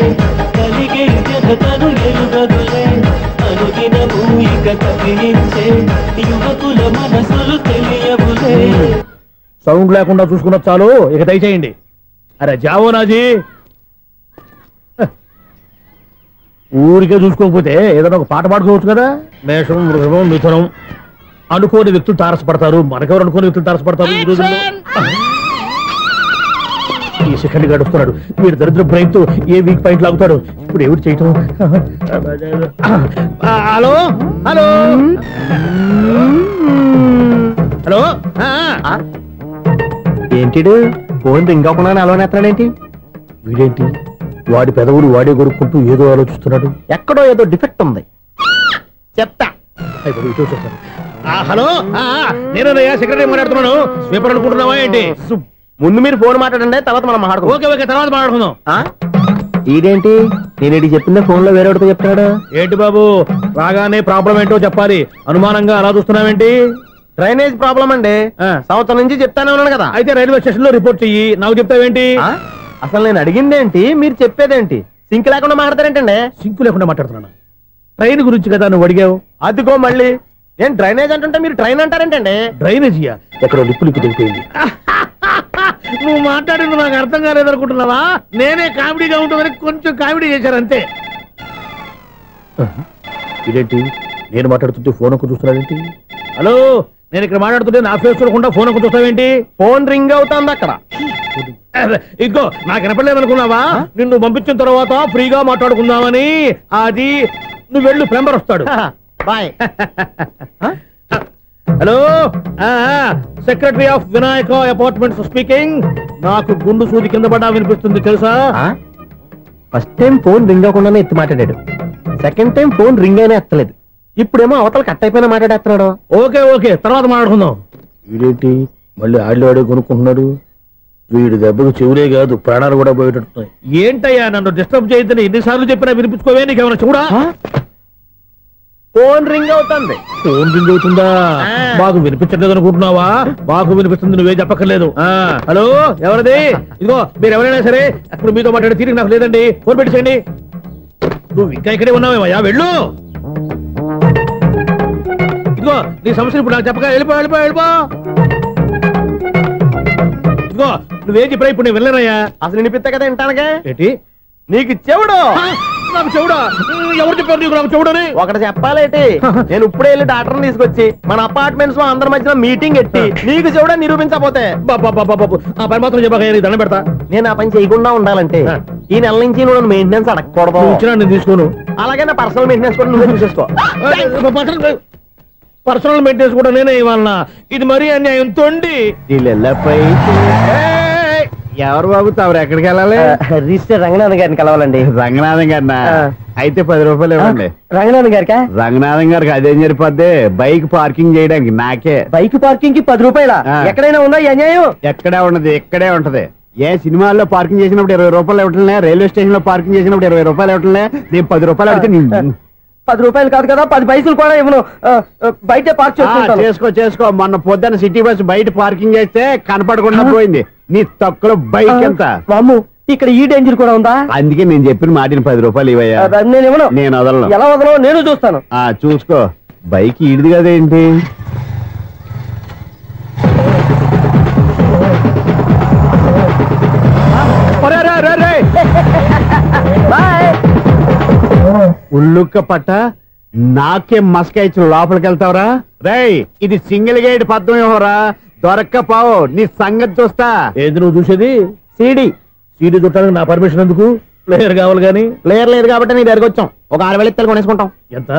కలిగే జగతను ఎరుగదులే అనుదినము ఇక కదిలించే యువకుల మనసులు తెలియవులే. సౌండ్ లేకుండా చూసుకున్న చాలు, ఇక దయచేయండి. అరే జావో నాజీ, ఊరికే చూసుకోకపోతే ఏదైనా ఒక పాట పాడుకోవచ్చు కదా. మేషం, వృషభం, మిథునం అనుకోని వ్యక్తులు తారసపడతారు. మనకెవరు అనుకోని వ్యక్తులు తారసపడతారు ఈ రోజుల్లో? ఈ సెకండ్ గడుపుతున్నాడు వీడు దరిద్ర బ్రెయిన్ తో ఏ వీక్ పాయింట్ లాగుతాడు. ఇప్పుడు ఎవరు చేయటం? Hello hello hello. ఏంటిడు ఫోన్ రింగ్ అవ్వకుండా అలవనేస్తాడేంటి? వీడేంటి వాడి పెదవులు వాడే కొడుకుంటూ ఏదో ఆలోచిస్తున్నాడు. ఎక్కడో ఏదో డిఫెక్ట్ ఉంది. చెప్తా. హలో, నేనయ్యా సెక్రటరీ మాట్లాడుతున్నాను. స్వీపర్ అనుకుంటున్నావా ఏంటి? ముందు మీరు ఫోన్ మాట్లాడండి, తర్వాత మనం మాట్లాడుకో. ఓకే ఓకే, తర్వాత మాట్లాడుకుందాం. ఇదేంటి నేను చెప్పిందే ఫోన్ లో వేరే చెప్తాడు ఏంటి బాబు? రాగానే ప్రాబ్లం ఏంటో చెప్పాలి. అనుమానంగా అలా చూస్తున్నావేంటి? డ్రైనేజ్ ప్రాబ్లం అండి. సంవత్సరం నుంచి చెప్తానే ఉన్నాను కదా. అయితే రైల్వే స్టేషన్ లో రిపోర్ట్ చెయ్యి. నాకు చెప్తావేంటి? అసలు నేను అడిగిందేంటి, మీరు చెప్పేదేంటి? సింక్ లేకుండా మాట్లాడతారేంటండి? సింక్ లేకుండా మాట్లాడుతున్నాను. ట్రైన్ గురించి కదా నువ్వు అడిగావు. అదిగో మళ్ళీ నేను డ్రైనేజ్ అంటుంటే మీరు ట్రైన్ అంటారేంటండి? డ్రైనేజీయా? ఎక్కడో లిప్పు దిగిపోయింది. నువ్వు మాట్లాడింది నాకు అర్థం కాలేదనుకుంటున్నావా? నేనే కామెడీగా ఉంటుందని కొంచెం కామెడీ చేశారు అంతే. ఇదేంటి నేను మాట్లాడుతుంటే ఫోన్ ఒక్క చూస్తున్నావేంటి? హలో, నేను ఇక్కడ మాట్లాడుతుంటే నా ఫేస్ చూడకుండా ఫోన్ ఒక్క చూస్తావేంటి? ఫోన్ రింగ్ అవుతుంది అక్కడ. ఇంకో నాకు వినపడలేదు అనుకున్నావా? నిన్ను పంపించిన తర్వాత ఫ్రీగా మాట్లాడుకుందామని. అది నువ్వు వెళ్ళు, ప్లంబర్ వస్తాడు. Bye. Hello, secretary of Vinayaka apartments speaking. నాకు గుండు సూది కింద పడ్డా వినిపిస్తుంది తెలుసా? ఫస్ట్ టైం ఫోన్ రింగ్ అవ్వకుండానే ఎత్తి మాట్లాడాడు. సెకండ్ టైం ఫోన్ రింగ్ అయినా ఎత్తలేదు. ఇప్పుడేమో అవతల కట్ అయిపోయినా మాట్లాడేస్తున్నాడు. ఓకే ఓకే, తర్వాత మాట్లాడుకుందాం. వీడేంటి మళ్ళీ ఆడిలో కొనుక్కుంటున్నాడు? వీడి దెబ్బకు చెవులే కాదు ప్రాణాలు కూడా పోయేటట్టున్నాయి. ఏంటయ్యా నన్ను డిస్టర్బ్ చేయొద్దని ఎన్నిసార్లు చెప్పినా వినిపించుకోవే? నీకేమైనా చూడా? ఫోన్ రింగ్ అవుతుంది. ఫోన్ రింగ్ అవుతుందా? మాకు వినిపించట్లేదు అనుకుంటున్నావా? మాకు వినిపిస్తుంది, నువ్వే చెప్పక్కర్లేదు. హలో, ఎవరిది? ఇదిగో మీరు ఎవరైనా సరే ఇప్పుడు మీతో మాట్లాడే తీరిక నాకు లేదండి. ఫోన్ పెట్టేసేయండి. నువ్వు ఇంకా ఇక్కడే ఉన్నావేమయ్యా, వెళ్ళు. ఇదిగో నీ సమస్యలు ఇప్పుడు నాకు చెప్పక వెళ్ళిపో వెళ్ళిపో వెళ్ళిపో. ఇదిగో నువ్వేం చెప్పరా ఇప్పుడు నేను వెళ్ళానయ్యా. అసలు వినిపిస్తా కదా వింటానగా. ఏంటి నీకు చెవుడు? నాకు చెవుడా? ఎవరు చెప్పారు నీకు నాకు చెవుడని? ఒకటి చెప్పాలేటి, నేను ఇప్పుడే వెళ్ళి డాక్టర్ని తీసుకొచ్చి మన అపార్ట్మెంట్స్ లో అందరి మధ్యన మీటింగ్ ఎట్టి నీకు చెవుడా నిరూపించకపోతే ఆ పని మాత్రం చెప్పక దండం పెడతా. నేను ఆ పని చేయకుండా ఉండాలంటే ఈ నెల నుంచి నువ్వు మెయింటెనెన్స్ అడగకూడదు. నేను తీసుకోను. అలాగే నా పర్సనల్ మెయింటెనెన్స్ కూడా నువ్వే చూసేసుకో. పర్సనల్ మెయింటెనెన్స్ కూడా నేనే ఇవ్వాలన్నా? ఇది మరీ అన్యాయం తోండి. ఎవరు బాబు తమరు ఎక్కడికి వెళ్ళాలి? రిజిస్టర్ రంగనాథ్ గారిని కలవాలండి. రంగనాథం గారినా? అయితే 10 రూపాయలు ఇవ్వండి. రంగనాథ్ గారికా? రంగనాథం గారికి అదేం సరిపోద్ది? బైక్ పార్కింగ్ చేయడానికి నాకే. బైక్ పార్కింగ్ కి 10 రూపాయల? ఎక్కడైనా ఉందా ఈ అన్యాయం? ఎక్కడే ఉండదు, ఇక్కడే ఉంటది. ఏ సినిమాల్లో పార్కింగ్ చేసినప్పుడు 20 రూపాయలు ఇవ్వట్లే, రైల్వే స్టేషన్ లో పార్కింగ్ చేసినప్పుడు 20 రూపాయలు ఇవ్వట్లే. నేను 10 రూపాయలు అడిగితే 10 రూపాయలు కాదు కదా, 10 పైసలు కూడా ఇవ్వను. బయట పార్క్ చేసుకో. మొన్న పొద్దున్న సిటీ బస్ బయట పార్కింగ్ చేస్తే కనపడకుండా పోయింది. నీ తక్కువ బైక్ ఎంత? మాము ఇక్కడ ఈ డేంజర్ కూడా ఉందా? అందుకే నేను చెప్పిన మాటిని 10 రూపాయలు ఇవ్వయ్యా. నేను ఇవ్వను. నేను వదలను. ఎలా వదలను నేను చూస్తాను. చూసుకో. బైక్ ఈడిది కదేంటి? ఉల్లుక్క పట్ట నాకే మస్కా ఇచ్చిన లోపలికి వెళ్తావరా? రేయ్, ఇది సింగిల్ గేట్ పద్మం ఇవ్వరా? దొరక్కపోవు, నీ సంగతి చూస్తా. ఏది నువ్వు చూసేది? సీడీ చూడటానికి నా పర్మిషన్ ఎందుకు? ప్లేయర్ కావాలి గానీ. ప్లేయర్ లేదు కాబట్టి నీ దగ్గరకు వచ్చాం. ఒక 6,000 ఇత్తలు కొనేసుకుంటాం. ఎంత?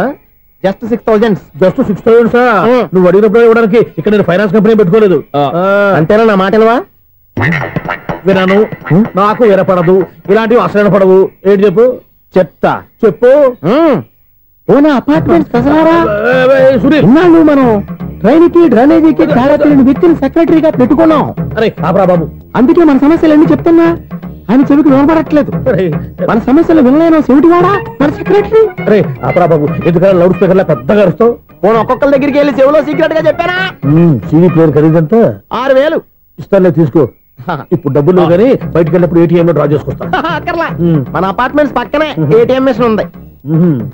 జస్ట్ 6,000. జస్ట్ 6,000? నువ్వు అడిగినప్పుడు ఇవ్వడానికి ఇక్కడ నేను ఫైనాన్స్ కంపెనీ పెట్టుకోలేదు. అంతేనా? నా మాటలవా? వినాను, నాకు ఎరపడదు, ఇలాంటివి అసలు పడవు. ఏంటి చెప్పు? చెప్తా. చెప్పు. అపార్ట్మెంట్ సురేష్, మనం ట్రైన్ కి డ్రైనేజీకి తేడా తెలియని వ్యక్తిని సెక్రటరీగా పెట్టుకున్నాం. అరే ఆపరా బాబు, అందుకే మన సమస్యలన్నీ చెప్తున్నా. ఆయన చెవికి వినపడట్లేదు. మన సమస్యలు వినలేను చెవిటివాడా మన సెక్రటరీ. అరే ఆపరా బాబు, ఎందుకన్నా లౌడ్ స్పీకర్ లా పెద్దగా అరుస్తావు? ఒక్కొక్కరి దగ్గరికి వెళ్ళి చెవిలో సీక్రెట్ గా చెప్పానా? CD player ఖరీదంతా 6,000. ఇస్తానులే తీసుకో. ఇప్పుడు డబ్బులు కానీ బయటకు వెళ్ళినప్పుడు ఏటీఎం లో డ్రా చేసుకొస్తా. అక్కర్లా, మన అపార్ట్మెంట్స్ పక్కనే ఏటీఎం మిషన్ ఉంది.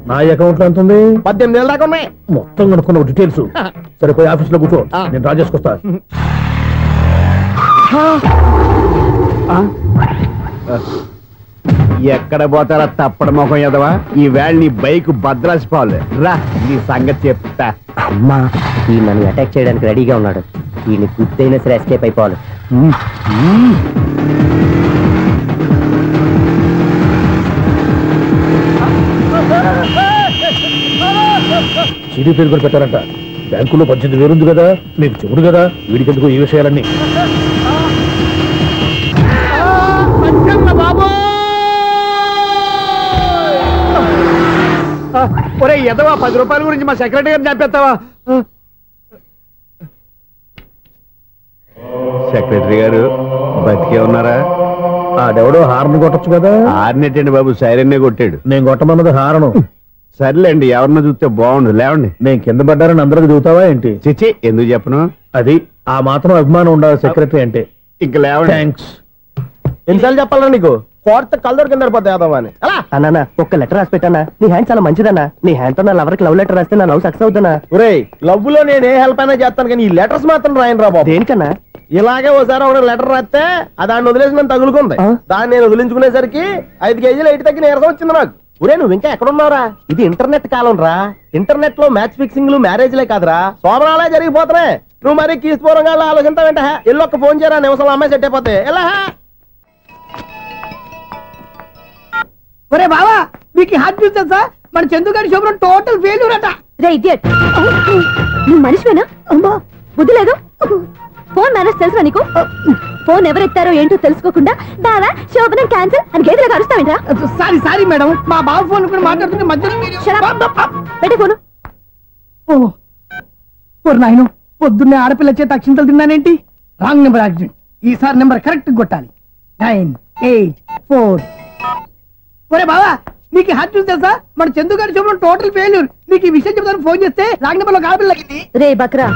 నా అకౌంట్ లో ఎంత ఉంది? 18,000 దాకా ఉన్నాయి. మొత్తం కనుక్కున్న డీటెయిల్స్. సరే పోయి ఆఫీస్ లో కూర్చో, నేను డ్రా చేసుకొస్తా. ఎక్కడ పోతారా తప్పడ మొఖం ఎదవా? ఈ వేళ నీ బైక్ భద్రాసిపోవాలి. రా నీ సంగతి చెప్తా. అమ్మా ఈ నన్ను అటాక్ చేయడానికి రెడీగా ఉన్నాడు. ఈయన గుద్దైనా సరే ఎస్కేప్ అయిపోవాలి. సిడీ పేరు కూడా పెట్టారంట. బ్యాంకులో 18,000 ఉంది కదా, మీకు చెవుడు కదా, వీడికెందుకు ఈ విషయాలన్నీ? ఒరే ఎదవా, 10 రూపాయల గురించి మా సెక్రటరీ గారిని చంపేస్తావా? సెక్రటరీ గారు బతికే ఉన్నారా? ఆడెవడో హార్న్ కొట్టచ్చు కదా. హార్న్ ఏంటండి బాబు, సైరన్నే కొట్టాడు. నేను కొట్టమన్నది హారను. సర్లేండి, ఎవరన్నా చూస్తే బాగుండు. లేవండి. నేను కింద పడ్డారని అందరికి చూతావా ఏంటి? చిచ్చి, ఎందుకు చెప్పను? అది ఆ మాత్రం అభిమానం ఉండాలి సెక్రటరీ అంటే. ఇంకా లేవండి. థ్యాంక్స్. ఎన్నిసార్లు చెప్పాలా నీకు? కోర్త కలర్ కింద పడిపోతాయి యాదవని. అన్నా ఒక్క లెటర్ రాసి పెట్టానా? నీ హ్యాండ్ చాలా మంచిదన్నా. నీ హ్యాండ్ తో నా లవర్కి లవ్ లెటర్ రాస్తే నా లవ్ సక్సెస్ అవుతానా? ఒరే లవ్ లో నేను ఏ హెల్ప్ అయినా చేస్తాను, కానీ ఈ లెటర్స్ మాత్రం రాయను రా బాబు. దేనికన్నా? ఇలాగే ఒకసారి ఒక లెటర్ రాస్తే దాన్ని వదిలేసి నన్ను తగులుకుంది. దాన్ని నేను వదిలించుకునేసరికి 5 కేజీలు 8 తగ్గి నీరసం వచ్చింది నాకు. ఒరే నువ్వు ఇంకా ఎక్కడున్నావురా? ఇది ఇంటర్నెట్ కాలం రా. ఇంటర్నెట్ లో మ్యాచ్ ఫిక్సింగ్లు మ్యారేజ్లే కాదురా, శోభనాలే జరిగిపోతున్నాయి. నువ్వు మరి కీస్పూరంగా ఆలోచించావేంట? ఎల్లొక్క ఫోన్ చేయరా, నిమిషంలో అమ్మాయి సెట్ అయిపోతాయి. ఎలా? ఒరే బావా, మీకు హార్ట్ న్యూస్ తెలుసా? మన చందుగారి శుభ్రం టోటల్ ఫెయిల్యూర్ అట. రే ఇడియట్, నువ్వు మనిషివేనా? అమ్మా బుద్ధి లేదు. ఫోన్ మేనేజ్ తెలుసా నీకు? ఫోన్ ఎవరెత్తారో ఏంటో తెలుసుకోకుండా బావా శోభనం క్యాన్సిల్ అని గేదెలకు అరుస్తావేంట్రా? సారీ సారీ మేడం, మా బావ ఫోన్ కూడా మాట్లాడుతుంటే మధ్యలో పెట్టే ఫోను. ఓ నాయను, పొద్దున్నే ఆడపిల్ల చేత అక్షింతలు తిన్నానేంటి? Wrong number accident. ఈసారి నెంబర్ కరెక్ట్ కొట్టాలి. 9, 8, 4. ఒరే బావా, నీకు హార్ట్ న్యూస్ తెలుసా? మన చందుగారి శుభ్రం టోటల్ ఫెయిల్యూర్. నీకు ఈ విషయం చెప్తాను ఫోన్ చేస్తే రాంగ్ నెంబర్ లో ఆడపిల్ల తగ్గింది. రే బక్రా,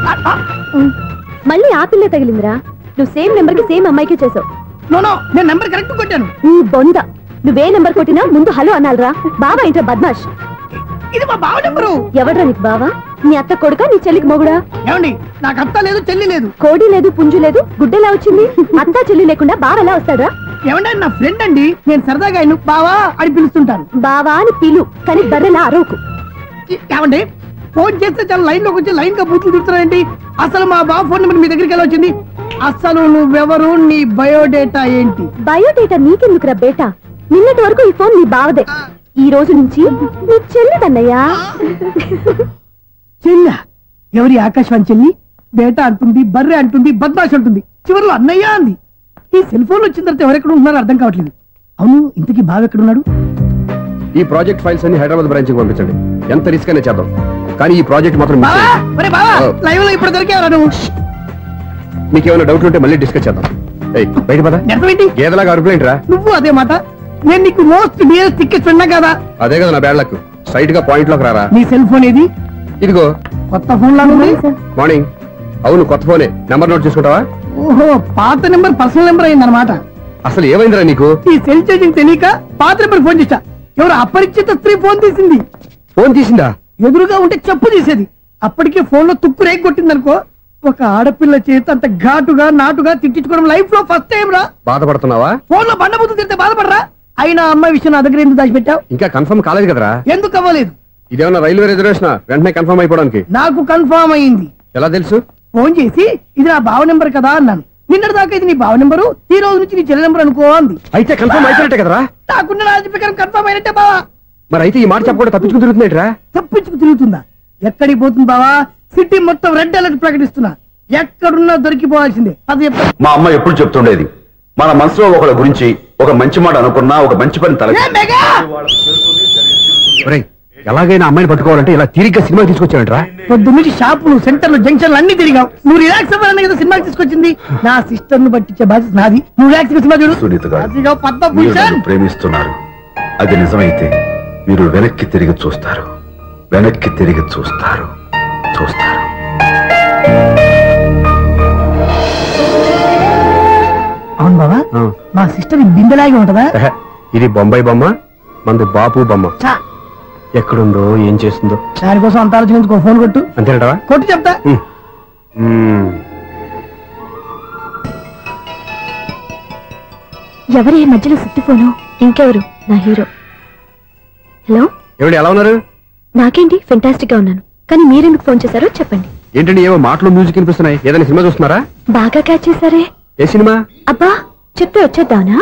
మళ్ళీ ఆ పిల్లే తగిలిందిరా. నువ్వు సేమ్ నెంబర్ కి సేమ్ అమ్మాయికే చేసావు. నో, నేను నెంబర్ కరెక్ట్ కొట్టాను. ఈ బొంద, నువ్వే నెంబర్ కొట్టినా ముందు హలో అనాలిరా. బావా ఏంట్రా బద్మాష్? ఇది మా బావ నెంబరు. ఎవడ్రా నీకు బావా? నీ అత్త కొడుకా, నీ చెల్లికి మొగుడా? ఏమండి, నాకు అత్త లేదు, చెల్లి లేదు. కోడి లేదు, పుంజు లేదు, గుడ్డెలా వచ్చింది? అత్త చెల్లి లేకుండా బావ ఎలా వస్తాడా? ఏమంటే నా ఫ్రెండ్ అండి, నేను సరదాగా ఆయన బావా అని పిలుస్తుంటాను. బావా అని పిలు, కానీ బర్రెలా అరవకు. ఏమండి, ఫోన్ చేస్తే చాలా లైన్ లోకి వచ్చి లైన్ గా బూతులు తిడుతున్నాయండి. అసలు మా బావ ఫోన్ నెంబర్ మీ దగ్గరికి ఎలా వచ్చింది? అసలు నువ్వెవరు, నీ బయోడేటా ఏంటి? బయోడేటా నీకెందుకురా బేటా? నిన్నటి వరకు ఈ ఫోన్ నీ బావదే. ఈ రోజు నుంచి నీ చెల్లిదన్నయ్యా. చెల్ల? ఎవరి ఆకాశవాణి చెల్లి? బేటా అంటుంది, బర్రె అంటుంది, బద్మాష్ అంటుంది, చివరిలో అన్నయ్య అంది. ఈ సెల్ ఫోన్ వచ్చిన తర్వాత ఎవరెక్కడ ఉంటున్నారో అర్థం కావట్లేదు. అవును, ఇంతకీ బావ ఎక్కడున్నాడు? ఈ ప్రాజెక్ట్ ఫైల్స్ అన్ని హైదరాబాద్ బ్రాంచ్ కి పంపించండి. ఎంత రిస్క్ అయినా చేద్దాం, కానీ ఈ ప్రాజెక్ట్ మాత్రం లైవ్ లో ఇప్పుడు దొరికేవరా నువ్వు? మీకేమైనా డౌట్ ఉంటే మళ్ళీ డిస్కస్ చేద్దాం. బయట పద. గేదలాగా అరుపులేంట్రా? నువ్వు అదే మాట. నేను నీకు మోస్ట్ డియరెస్ట్ టికెట్స్ ఉన్నా కదా. అదే కదా నా బ్యాడ్ లక్. స్ట్రైట్ గా పాయింట్ లోకి రారా. నీ సెల్ ఫోన్ ఏది? ఇదిగో. కొత్త ఫోన్ లాగా ఉంది. మార్నింగ్. అవును, కొత్త ఫోనే. నెంబర్ నోట్ చేసుకుంటావా? ఓహో, పాత నెంబర్ పర్సనల్ నెంబర్ అయిందన్నమాట. అసలు ఏమైందిరా నీకు? ఈ సెల్ చేంజింగ్ తెలియక పాత నెంబర్ ఫోన్ చేశా. ఎవరు అపరిచిత స్త్రీ ఫోన్ తీసింది. ఫోన్ తీసిందా? ఎదురుగా ఉంటే చెప్పు తీసేది. అప్పటికే ఫోన్ లో తుక్కు రేగి కొట్టిందనుకో. ఒక ఆడపిల్ల చేత అంత ఘాటుగా నాటుగా తిట్టించుకోవడం లైఫ్ లో ఫస్ట్ టైం రా. బాధపడుతున్నావా? ఫోన్ లో బండబుద్ధులు తింటే బాధపడరా? అయినా అమ్మాయి విషయం నా దగ్గర ఎందుకు దాచిపెట్టావు? ఇంకా కన్ఫర్మ్ కాలేదు కదరా. ఎందుకు అవ్వలేదు? ఇదేమన్నా రైల్వే రిజర్వేషన్? వెంటనే కన్ఫర్మ్ అయిపోవడానికి. నాకు కన్ఫర్మ్ అయింది. ఎలా తెలుసు? ఫోన్ చేసి ఇది నా బావ నెంబర్ కదా అన్నాను. నిన్నటి దాకా ఇది నీ బావ నెంబరు, ఈ రోజు నుంచి నీ చెల్లి నెంబర్ అనుకో అంది. అయితే కన్ఫర్మ్ అయిపోయినట్టే కదరా? నాకున్న రాజు ప్రకారం కన్ఫర్మ్ అయినట్టే బావా. మరి అయితే ఈ మాట చెప్పకుండా తప్పించుకు తిరుగుతున్నాయిట్రా? తప్పించుకు తిరుగుతుందా? ఎక్కడికి పోతుంది బావా? సిటీ మొత్తం రెడ్ అలర్ట్ ప్రకటిస్తున్నా. ఎక్కడున్నా దొరికిపోవాల్సిందే. అది మా అమ్మ ఎప్పుడు చెప్తుండేది, మన మనసులో ఒకళ్ళ గురించి ఒక మంచి మాట అనుకున్నా ఒక మంచి పని తల. ఎలాగైనా అమ్మాయిని పట్టుకోవాలంటే ఇలా తిరిగ్గా సినిమా తీసుకొచ్చానంట్రా. పొద్దు నుంచి షాపులు, సెంటర్లు, జంక్షన్లు అన్ని తిరిగావు. నువ్వు రిలాక్స్ అవ్వాలని కదా సినిమాకి తీసుకొచ్చింది. నా సిస్టర్ ను పట్టించే బాధ్యత నాది. నువ్వు రిలాక్స్ సినిమా చూడు. సునీత గారు, మీరు పద్మభూషణ్ నన్ను ప్రేమిస్తున్నారు. అది నిజమైతే మీరు వెనక్కి తిరిగి చూస్తారు, వెనక్కి తిరిగి చూస్తారు, చూస్తారు. సిస్టర్ బిందెలాగే ఉంటదా? ఇది బొంబాయి బొమ్మ, మంది బాపు బొమ్మ. చా, ఎక్కడుందో ఏం చేస్తుందో దానికోసం అంత ఆలోచించుకో. ఫోన్ కొట్టు. అంతేనటవా? కొట్టు చెప్తా. ఎవరి మధ్యలో సుత్తి ఫోను? ఇంకెవరు? నా హీరో. హలో, ఎవరు ఎలా ఉన్నారు? నాకేంటి ఫెంటాస్టిక్ గా ఉన్నాను, కానీ మీరెందుకు ఫోన్ చేశారో చెప్పండి. ఏంటండి ఏవో మాటలు మ్యూజిక్ వినిపిస్తున్నాయి, ఏదైనా సినిమా చూస్తున్నారా? బాగా క్యాచ్ చేశారే. ఏ సినిమా? అబ్బా చెప్తే వచ్చేద్దానా?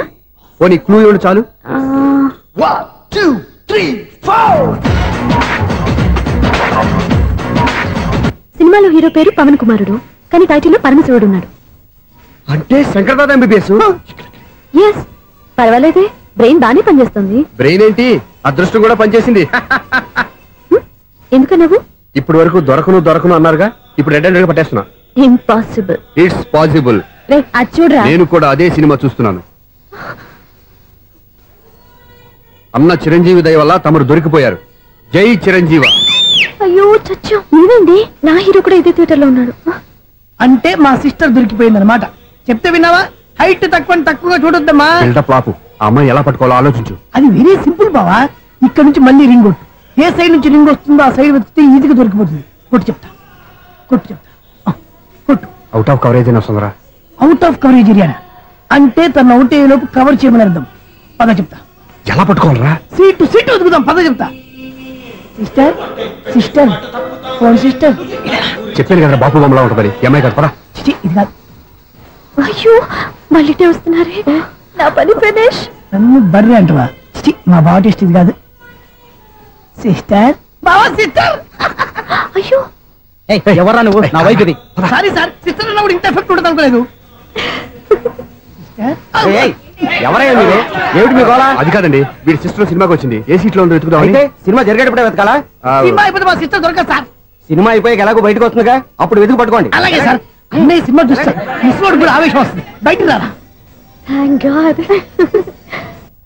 ఓ నీ క్లూ ఇవ్వండి చాలు. 1 2 3 4. సినిమాలో హీరో పేరు పవన్ కుమారుడు, కానీ టైటిల్లో పరమశివుడు ఉన్నాడు. అంటే శంకర్దాద ఎంబీబీఎస్. ఎస్, పర్వాలేదే, బ్రెయిన్ బానే పనిచేస్తుంది. బ్రెయిన్ ఏంటి, అదృష్టం కూడా పనిచేసింది. ఎందుకన్నావు? ఇప్పటి వరకు దొరకను అన్నారుగా, ఇప్పుడు రెడ్ హ్యాండెడ్ గా పట్టేస్తున్నా. ఇంపాసిబుల్. It's possible. అది చూడరా, నేను కూడా అదే సినిమా చూస్తున్నాను. అన్న చిరంజీవి దయ వల్ల తమరు దొరికిపోయారు. జై చిరంజీవ. అయ్యో చచ్చో, నీవేంటి? నా హీరో కూడా ఇదే థియేటర్ లో ఉన్నాడు. అంటే మా సిస్టర్ దొరికిపోయింది అనమాట. చెప్తే విన్నావా? హైట్ తక్కువగా చూడొద్దమ్మా. బిల్డప్ లాపు. ఆ అమ్మాయి ఎలా పట్టుకోవాలో ఆలోచించు. అది వెరీ సింపుల్ బావా. ఇక్కడ నుంచి మళ్ళీ రింగ్ కొట్టు. ఏ సైడ్ నుంచి రింగ్ వస్తుందో ఆ సైడ్ వెతికితే ఈజీగా దొరికిపోతుంది. కొట్టు చెప్తా. కొట్టు. అవుట్ ఆఫ్ కవరేజ్ అయినా వస్తుందరా? అవుట్ ఆఫ్ కవరేజ్ ఏరియా అంటే తన అవుట్ అయ్యే లోపు కవర్ చేయమని అర్థం. పద చెప్తా. ఎలా పట్టుకోవాలరా? సీటు వెతుకుదాం, పద చెప్తా. Sister phone sister. చెప్పాను కదా బాపు బొమ్మలా ఉంటుంది. అమ్మాయి కదా పరా. ఇది కాదు. అయ్యో మళ్ళీ వస్తున్నారే, నా పని ఫినిష్. నన్ను బర్రె అంటవా? మా బావ టేస్ట్ ఇది కాదు. సిస్టర్, బావా సిస్టర్. అయ్యో ఎవరా నువ్వు? నా వైపు ఇది. సారీ సార్, సిస్టర్ అన్నప్పుడు ఇంత ఎఫెక్ట్ ఉండదు అనుకోలేదు. ఎవరయ్యా మీరు? ఏమిటి మీ గోళ? అది కాదండి, వీడి సిస్టర్ సినిమాకి వచ్చింది. ఏ సీట్ లో ఉందో వెతుకుదాం. అయితే సినిమా జరిగేటప్పుడే వెతకాలా? సినిమా అయిపోతే మా సిస్టర్ దొరకదు సార్. సినిమా అయిపోయాక ఎలాగో బయటకు వస్తుందిగా, అప్పుడు వెతుకు పట్టుకోండి. అలాగే సార్. అన్నయ్య సినిమా చూస్తారు, ముసలోడు కూడా ఆవేశం వస్తుంది. బయటకు రారా. Thank God.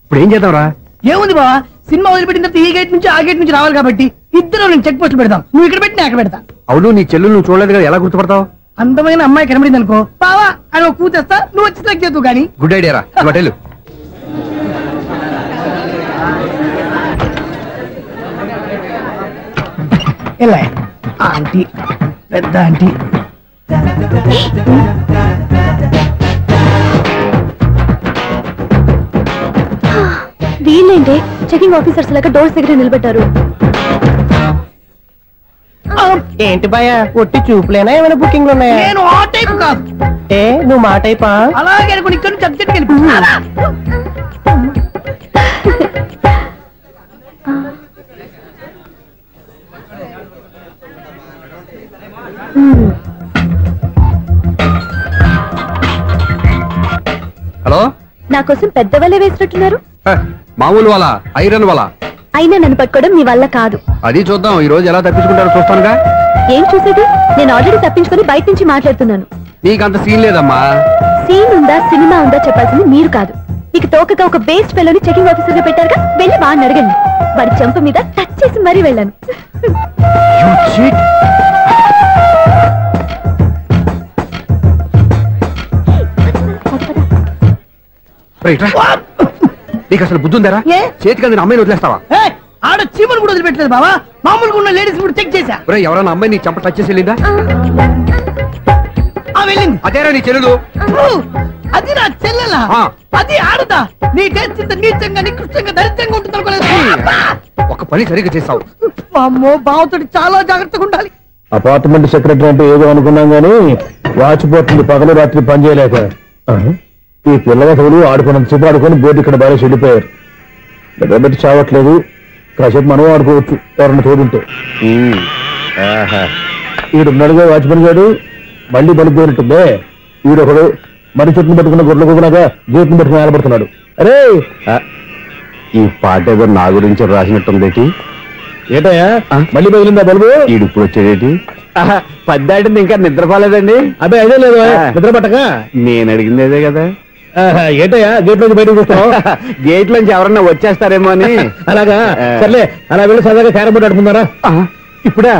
ఇప్పుడు ఏం చేద్దాంరా? ఏముంది బావా, సినిమా వదిలిపెట్టిన తర్వాత ఈ గేట్ నుంచి ఆ గేట్ నుంచి రావాలి కాబట్టి ఇద్దరు నేను చెక్ పోస్టులు పెడతాం. నువ్వు ఇక్కడ పెట్టి నేను అక్కడ పెడతా. అవును, నీ చెల్లు నువ్వు చూడలేదు కదా, ఎలా గుర్తుపడతావు? అందమైన అమ్మాయి కనబడింది అనుకో, బావా అని ఒక కూతేస్తా, నువ్వు వచ్చి సెలెక్ట్ చేద్దు కానీ. గుడ్ ఐడియా రా. హోటల్ ఎలా ఆంటీ, పెద్ద ఆంటీ. వీళ్ళేంటి చెకింగ్ ఆఫీసర్స్ లాగా డోర్స్ దగ్గర నిలబెట్టారు. ఏంటి భయ, ఒట్టి చూపులేనా ఏమైనా బుకింగ్లు ఉన్నాయా? నేను ఆ టైప్ కాదు. ఏ నువ్వు మా టైపా? అలాగే అనుకుని ఇక్కడ నుంచి అర్జెంట్కి వెళ్ళిపో. హలో, నా కోసం పెద్ద వలే వేసినట్టున్నారు. మామూలు వాళ్ళ ఐరన్ వాళ్ళ. అయినా నన్ను పట్టుకోవడం మీ వల్ల కాదు. అది చూద్దాం, ఈ రోజు ఎలా తప్పించుకుంటారో చూస్తానుగా. ఏం చూసేది? నేను ఆల్రెడీ తప్పించుకొని బయట నుంచి మాట్లాడుతున్నాను. నీకంత సీన్ లేదమ్మా. సీన్ ఉందా సినిమా ఉందా చెప్పాల్సింది మీరు కాదు. మీకు తోకగా ఒక బేస్ట్ ఫెలోని చెకింగ్ ఆఫీసర్ గా పెట్టారుగా, వెళ్ళి వాడిని అడగండి. వాడి చెంప మీద టచ్ చేసి మరీ వెళ్ళాను. నీకు అసలు బుద్ధి ఉందారా? చేతికి అందిన అమ్మాయిని వదిలేస్తావా? ఆడ చీమలు కూడా వదిలిపెట్టలేదు బావా. మామూలుగా ఉన్న లేడీస్ కూడా చెక్ చేశా. ఎవరైనా అమ్మాయి నీ చెంప టచ్ చేసి వెళ్ళిందా? వెళ్ళింది. అదేరా నీ చెల్లెలు? అది నా చెల్లెలా? అది ఆడదా? నీ టేస్ట్ ఇంత నీచంగా నికృష్టంగా దరిద్రంగా ఉంటుంది అనుకోలేదు. ఒక పని సరిగ్గా చేస్తావు. అమ్మో, బావతోటి చాలా జాగ్రత్తగా ఉండాలి. అపార్ట్మెంట్ సెక్రటరీ అంటే ఏదో అనుకున్నాం గానీ వాచిపోతుంది పగలు రాత్రి పని చేయలేక. ఈ పిల్లలు ఆడుకున్నంత సేపు ఆడుకొని బోర్డు ఇక్కడ బాగా చెడిపోయారు. నిద్రబెట్టి చావట్లేదు. కాసేపు మనం ఆడుకోవచ్చు ఎవరన్నా తోడుంటే. ఈడున్నాడుగా వాచ్మెన్ గారు, మళ్ళీ బలిపోయినట్టుందే. ఈడొకడు మరి చెట్టును పెట్టుకున్న గొడ్ల కుక్కలాగా గేట్ను పెట్టుకుని నిలబడుతున్నాడు. అరే, ఈ పాట ఏదో నా గురించి రాసినట్టుంది. ఏటయ్యా మళ్ళీ పగిలిందా బల్బు? ఈడు ఇప్పుడు వచ్చేదేటి? పద్దాటింది ఇంకా నిద్రపోలేదండి. అదే అదే లేదు నిద్ర పట్టక. నేను అడిగింది అదే కదా. ఏటయ్యా గేట్ లోంచి బయటకు చూస్తావు? గేట్ లోంచి ఎవరన్నా వచ్చేస్తారేమో అని. అలాగా, సర్లే అలా వెళ్ళి సరదాగా క్యారం బోర్డు ఆడుకుందారా? ఇప్పుడా?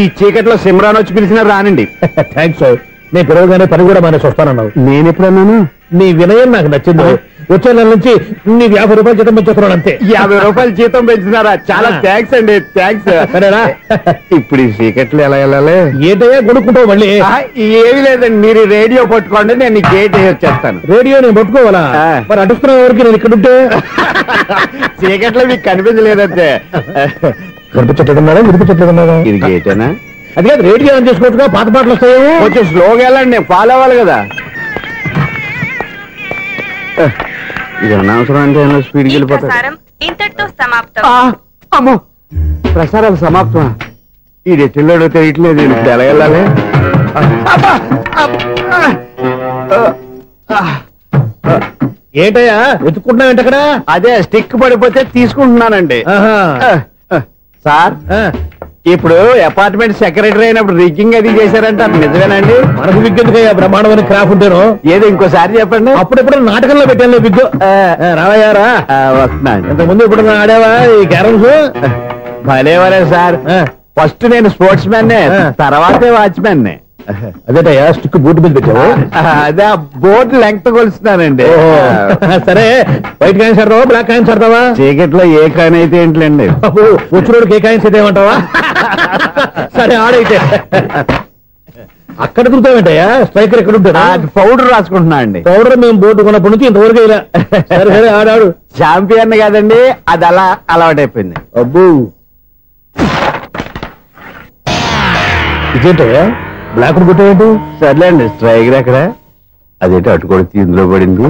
ఈ చీకట్లో సిమ్రాన్ వచ్చి పిలిచినా రానండి. థ్యాంక్స్. నేను పిలవగానే పని కూడా మానేసి వస్తానన్నావు. నేను ఎప్పుడన్నాను? నీ వినయం నాకు నచ్చింది. వచ్చే నెల నుంచి నీకు 50 రూపాయలు జీతం పెంచుతున్నాను అంతే. 50 రూపాయలు జీతం పెంచుతున్నారా? చాలా థ్యాంక్స్ అండి, థ్యాంక్స్. సరేనా? ఇప్పుడు ఈ చీకట్లు ఎలా వెళ్ళాలి? ఏంటయ్యా కొనుక్కుంటావు మళ్ళీ? ఏమి లేదండి, మీరు రేడియో పట్టుకోండి, నేను గేట్ వచ్చేస్తాను. రేడియో నేను పట్టుకోవాలా? మరి అడుస్తున్న వరకు నేను ఇక్కడ ఉంటే చీకట్లో మీకు కనిపించలేదంటే. కనిపించట్లేదన్నారా? వినిపించట్లేదన్నారా? ఇది గేటేనా? అది కాదు, రేడియో ఆన్ చేసుకోవచ్చుగా, పాత పాటలు వస్తాయేమో. కొంచెం స్లోగా వెళ్ళండి, నేను ఫాలో అవ్వాలి కదా. ఇది అనవసరం అంటే స్పీడ్కి వెళ్ళిపోతాడు. ఇంతటితో సమాప్తం. అమ్మో, ప్రసారాలు సమాప్తం. ఈ రెట్టిల్లోడో తెలియట్లేదు, ఇప్పుడు ఎలా వెళ్ళాలి? ఏంటయ్యా వెతుక్కుంటున్నావు అక్కడ? అదే స్టిక్ పడిపోతే తీసుకుంటున్నానండి. సార్, ఇప్పుడు అపార్ట్మెంట్ సెక్రటరీ అయినప్పుడు రిగ్గింగ్ అది చేశారంటే అది నిజమేనండి? మనకు విగ్గు ఎందుకయ్యా, బ్రహ్మాండమైన క్రాఫ్ ఉంటాను. ఏదో ఇంకోసారి చెప్పండి. అప్పుడెప్పుడు నాటకంలో పెట్టాను విగ్గు. రావయ్యారా? వస్తున్నాను. ఇంతకుముందు ఇప్పుడు ఆడావా ఈ క్యారమ్స్? భలేవరే సార్, ఫస్ట్ నేను స్పోర్ట్స్ మ్యాన్, తర్వాతే వాచ్మెన్. అదేటయ్యా స్టిక్ బూట్ మీద పెట్టావు? అదే బోర్డు లెంగ్త్ కొలుస్తున్నానండి. సరే, వైట్ కాయిన్స్ ఆడతావా, బ్లాక్ కాయిన్స్ ఆడతావా? చీకట్లో ఏ కాయిన్ అయితే ఏంటండి, వచ్చినోడికి ఏ కాయిన్స్ అయితే ఏమంటావా? సరే ఆడైతే. అక్కడ తిరుగుతావేంటయ్యా? స్ట్రైకర్ ఎక్కడ ఉంటాడా? పౌడర్ రాసుకుంటున్నా అండి. పౌడర్ మేము బోర్డు కొన్నప్పటి నుంచి ఇంతవరకు ఇలా. సరే సరే ఆడాడు. ఛాంపియన్ కాదండి, అది అలా అలవాటైపోయింది. అబ్బు, ఇదేంటయ్యా బ్లాక్ కొట్టావేంటి? సర్లేండి, స్ట్రైకర్ ఎక్కడ? అదేంటి అటుకొడితే ఇందులో పడింది.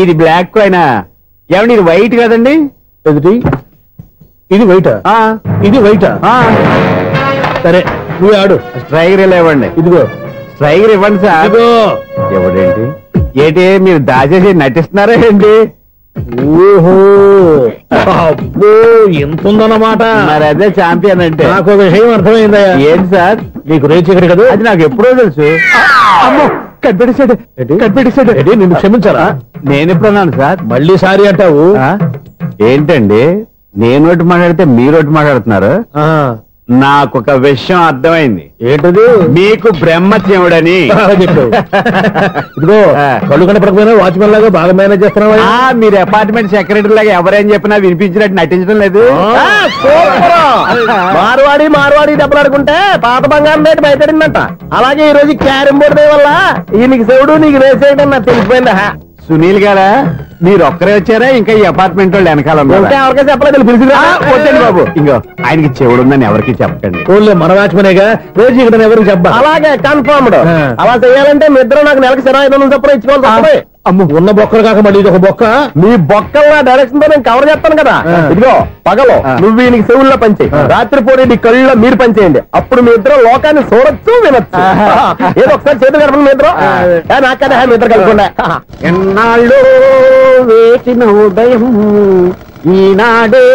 ఇది బ్లాక్ కాయినా? ఏమండి ఇది వైట్ కదండి? ఎదుటి ఇది వైటా? ఇది వైటా? సరే నువ్వు ఆడు. స్ట్రైకర్ ఇలా ఇవ్వండి. ఇదిగో స్ట్రైకర్ ఇవ్వండి సార్. ఇవ్వడేంటి? ఏంటి మీరు దాచేసి నటిస్తున్నారా ఏంటి? ఓహో, అబ్బో ఎంత ఉందన్నమాట. మరి అదే ఛాంపియన్ అంటే. నాకు ఒక విషయం అర్థమైందా? ఏంటి సార్? నీకు రేచి ఇక్కడ కదా? అది నాకు ఎప్పుడో తెలుసు. అమ్మో, కనిపెట్టేశాడు, కనిపెట్టేశాడు. నిన్ను క్షమించారా? నేను ఎప్పుడన్నాను సార్? మళ్ళీ సారీ అంటావు? ఏంటండి, నేను ఒకటి మాట్లాడితే మీరు ఒకటి మాట్లాడుతున్నారు. నాకు ఒక విషయం అర్థమైంది. ఏంటది? మీకు బ్రహ్మత్యముడని. ఇదిగో కళ్ళు కనపడకపోయినా వాచ్మెన్ లాగా బాగా మేనేజ్ చేస్తున్నావా? మీరు అపార్ట్మెంట్ సెక్రటరీ లాగా ఎవరేం చెప్పినా వినిపించినట్టు నటించడం లేదు. మార్వాడి దెబ్బలాడుకుంటే పాత బంగారం రేటు బయటడిందంట. అలాగే ఈ రోజు క్యారం బోర్డు వల్ల నీకు శివుడు నీకు రేసేయడం నాకు తెలిసిపోయిందా? సునీల్ గారా, మీరు ఒక్కరే వచ్చారా? ఇంకా ఈ అపార్ట్మెంట్ వాళ్ళు వెనకాల ఎవరికీ చెప్పలేదు, పిలిచిరా. వద్దండి బాబు, ఇంకో ఆయనకి చెవుడుందని ఎవరికి చెప్పకండి. మన వాచ్మనేగా, రోజు ఇక్కడ ఎవరికి చెప్పాలి. అలాగే కన్ఫర్మ్డ్. అలా చేయాలంటే మీ ఇద్దరు నాకు నెలకు 25,000 చొప్పున ఇచ్చుకోవాలి. అమ్మ, ఉన్న బొక్కలు కాక మళ్ళీ ఇది ఒక బొక్క. మీ బొక్కల డైరెక్షన్ తో నేను కవర్ చేస్తాను కదా. ఇదిగో పగలో నువ్వు ఈయనకి చెవుల్లో పంచే, రాత్రి పూట నీ కళ్ళలో మీరు పనిచేయండి. అప్పుడు మీ ఇద్దరు లోకాన్ని చూడొచ్చు, వినొచ్చు. ఏదో ఒకసారి చేతులు కలపండి మీ ఇద్దరు. నాకదే మీ ఇద్దరు కలుపుకుండా. ఎన్నాళ్ళు వేసిన ఉదయం ఈనాడే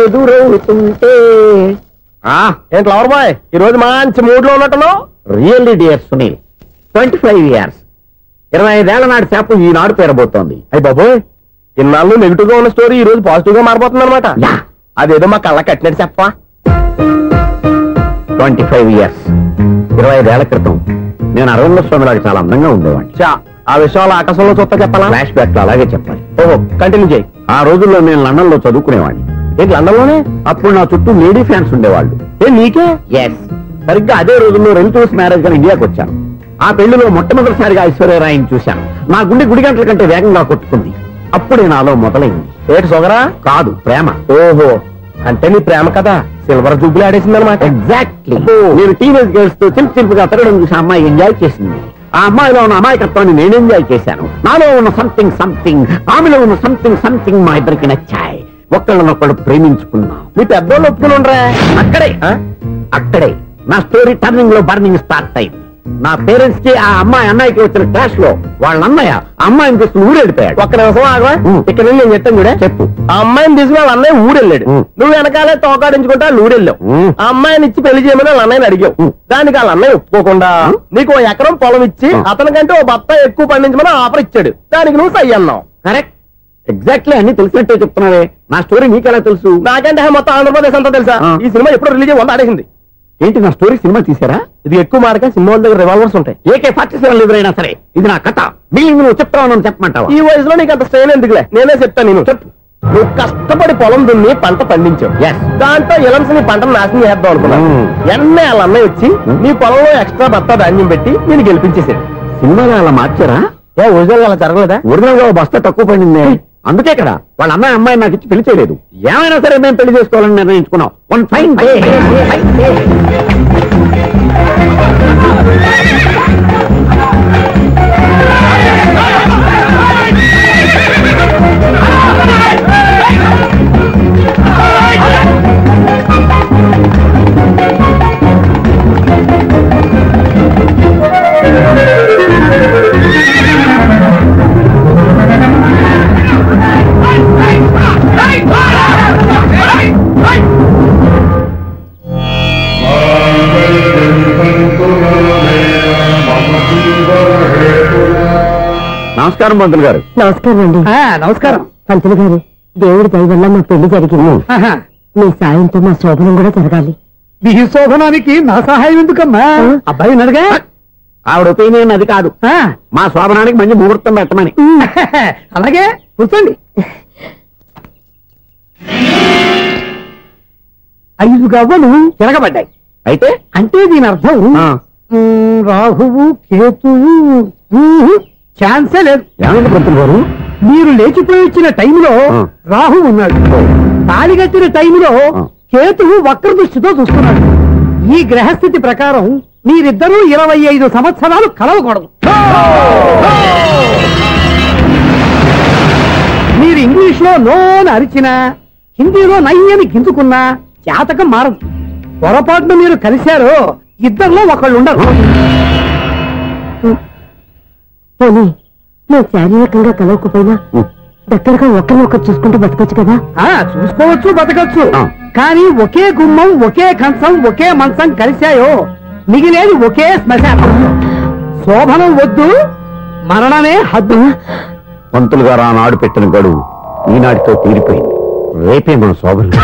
ఎదురవుతుంటే. ఏంటి లవర్ బాయ్, ఈ రోజు మంచి మూడ్ లో ఉన్నట్టున్నావు? రియల్లీ డియర్ సునీల్, 25 years, 25 ఏళ్ల నాటి చేప ఈనాడు పేరబోతోంది. అయ్యి బాబోయ్, ఇన్నాళ్ళు నెగిటివ్ గా ఉన్న స్టోరీ ఈ రోజు పాజిటివ్ గా మారిపోతుంది అనమాట. అదేదో మా కళ్ళ కట్టినట్టు చెప్పా. 25 years, 25 ఏళ్ల క్రితం నేను అరవింద స్వామిలాగా చాలా అందంగా ఉండేవాడిని. ఆ విషయాలు ఆకాశంలో చూస్తా చెప్పాలా? ఫ్లాష్ బ్యాక్ లో అలాగే చెప్పాలి. ఓహో, కంటిన్యూ చేయి. ఆ రోజుల్లో నేను లండన్ లో చదువుకునేవాడిని. ఏంటి లండన్ లోనే? అప్పుడు నా చుట్టూ లేడీ ఫ్యాన్స్ ఉండేవాళ్ళు. నీకే? ఎస్, సరిగ్గా అదే రోజుల్లో రిలేటివ్స్ మ్యారేజ్ గా ఇండియాకి వచ్చాను. ఆ పెళ్లిలో మొట్టమొదటిసారిగా ఐశ్వర్యరాయని చూశాను. నా గుండె గుడి గంటల కంటే వేగంగా కొట్టుకుంది. అప్పుడే నాలో మొదలైంది. ఏటి సొగరా? కాదు, ప్రేమ. ఓహో, అంటే నీ ప్రేమ కదా సిల్వర్ జూబ్లీ ఆడేసింది అనమాట. ఎగ్జాక్ట్లీ. నేను టీనేజ్ గర్ల్స్ తో చిలుపుగా తిరగడం చూసి అమ్మాయి ఎంజాయ్ చేసింది. ఆ అమ్మాయిలో ఉన్న అమాయకత్వాన్ని నేను ఎంజాయ్ చేశాను. నాలో ఉన్న సంథింగ్, ఆమెలో ఉన్న సంథింగ్ మా ఇద్దరికి నచ్చాయి. ఒక్కళ్ళనొక్కడు ప్రేమించుకున్నాం. మీ పెద్దోళ్ళు ఒప్పుకుని ఉండరా? అక్కడే నా స్టోరీ టర్నింగ్ లో బర్నింగ్ స్టార్ట్ అయింది. నా పేరెంట్స్ కి ఆ అమ్మాయి అన్నయ్యకి వచ్చిన క్లాష్ లో వాళ్ళ అన్నయ్య అమ్మాయిని తీసుకుని ఊరెళ్ళిపోయాడు. ఒక్క నిమిషం ఆగవా, ఇక్కడ నేను చెప్తాను కూడా. చెప్పు. ఆ అమ్మాయిని తీసుకుని వాళ్ళ అన్నయ్య ఊరెళ్ళాడు. నువ్వు వెనకాలే తోకాడించుకుంటా ఊరెళ్ళావు. ఆ అమ్మాయిని ఇచ్చి పెళ్లి చేయమని వాళ్ళ అన్నయ్యని అడిగావు. దానికి వాళ్ళ అన్నయ్య ఒప్పుకోకుండా నీకు 1 ఎకరం పొలం ఇచ్చి అతనికంటే 1 బత్త ఎక్కువ పండించమని ఆఫర్ ఇచ్చాడు. దానికి నువ్వు సై అన్నావు. కరెక్ట్, ఎగ్జాక్ట్లీ అన్ని తెలిసినట్టే చెప్తున్నావే. నా స్టోరీ నీకెలా తెలుసు? నాకంటే మొత్తం ఆంధ్రప్రదేశ్ అంతా తెలుసా? ఈ సినిమా ఎప్పుడు రిలీజ్ 100 ఆడేసింది. ఏంటి నా స్టోరీ సినిమా తీసారా? ఇది ఎక్కువ మార్గా సినిమా దగ్గర రివాల్వర్స్ ఉంటాయి. AK-47 ఎదురైనా సరే ఇది నా కథ. బిల్డింగ్ నువ్వు చెప్తావు చెప్పమంటావా? ఈ వయసులో నీకు అంత స్టైల్ ఎందుకులే, నేనే చెప్తాను. నేను చెప్పు. నువ్వు కష్టపడి పొలం దున్ని పంట పండించావు. దాంతో ఎలమ్స్ నీ పంటను నాశనం చేద్దాం అనుకున్నావు. ఎన్నే వాళ్ళ అన్నయ్య వచ్చి నీ పొలంలో ఎక్స్ట్రా బత్తా ధాన్యం పెట్టి నేను గెలిపించేసాడు. సినిమాలో అలా మార్చారా? ఒరిజినల్ అలా జరగలేదా? ఒరిజినల్ గా బస్తా తక్కువ పడింది. అందుకే కదా వాళ్ళ అమ్మాయి నాకు ఇచ్చి పెళ్లి చేయలేదు. ఏమైనా సరే మేము పెళ్లి చేసుకోవాలని నిర్ణయించుకున్నాం. One fine day. నమస్కారం పంతులు గారు. నమస్కారం అండి. నమస్కారం పంతులు గారు. దేవుడి దయ వల్ల మా పెళ్లి జరిగింది. మీ సాయంతో మా శోభనం కూడా జరగాలి. మీ శోభనానికి నా సహాయం ఎందుకమ్మా? అబ్బాయి అడగా. ఆవిడ ఒపీనియన్ అది కాదు, మా శోభనానికి మంచి ముహూర్తం పెట్టమని. అలాగే కూర్చోండి. 5 గవ్వలు తిరగబడ్డాయి. అయితే అంటే దీని అర్థం రాహువు కేతువు ఛాన్సే లేదు. ఏమైంది పంతులు గారు? మీరు లేచిపోయి వచ్చిన టైంలో రాహు ఉన్నాడు. తాళిగట్టిన టైంలో కేతువు వక్ర దృష్టితో చూస్తున్నాడు. ఈ గ్రహస్థితి ప్రకారం మీరిద్దరూ 25 సంవత్సరాలు కలవకూడదు. మీరు ఇంగ్లీష్ లో నోని అరిచినా, హిందీలో నయ్యని గింజుకున్నా జాతకం మారదు. పొరపాటున మీరు కలిశారో ఇద్దరిలో ఒకళ్ళు ఉండరు. పోనీ నువ్వు శారీరకంగా కలవకపోయినా దగ్గరగా ఒకరినొకరు చూసుకుంటూ బతకొచ్చు కదా? చూసుకోవచ్చు, బతకచ్చు. కానీ ఒకే గుమ్మం, ఒకే కంచం, ఒకే మంచం కలిశాయో మిగిలేది ఒకే శ్మశానం. శోభనం వద్దు, మరణమే హద్దు. పంతులు గారు ఆనాడు పెట్టిన గడువు ఈనాటితో తీరిపోయింది. రేపే మన శోభనం.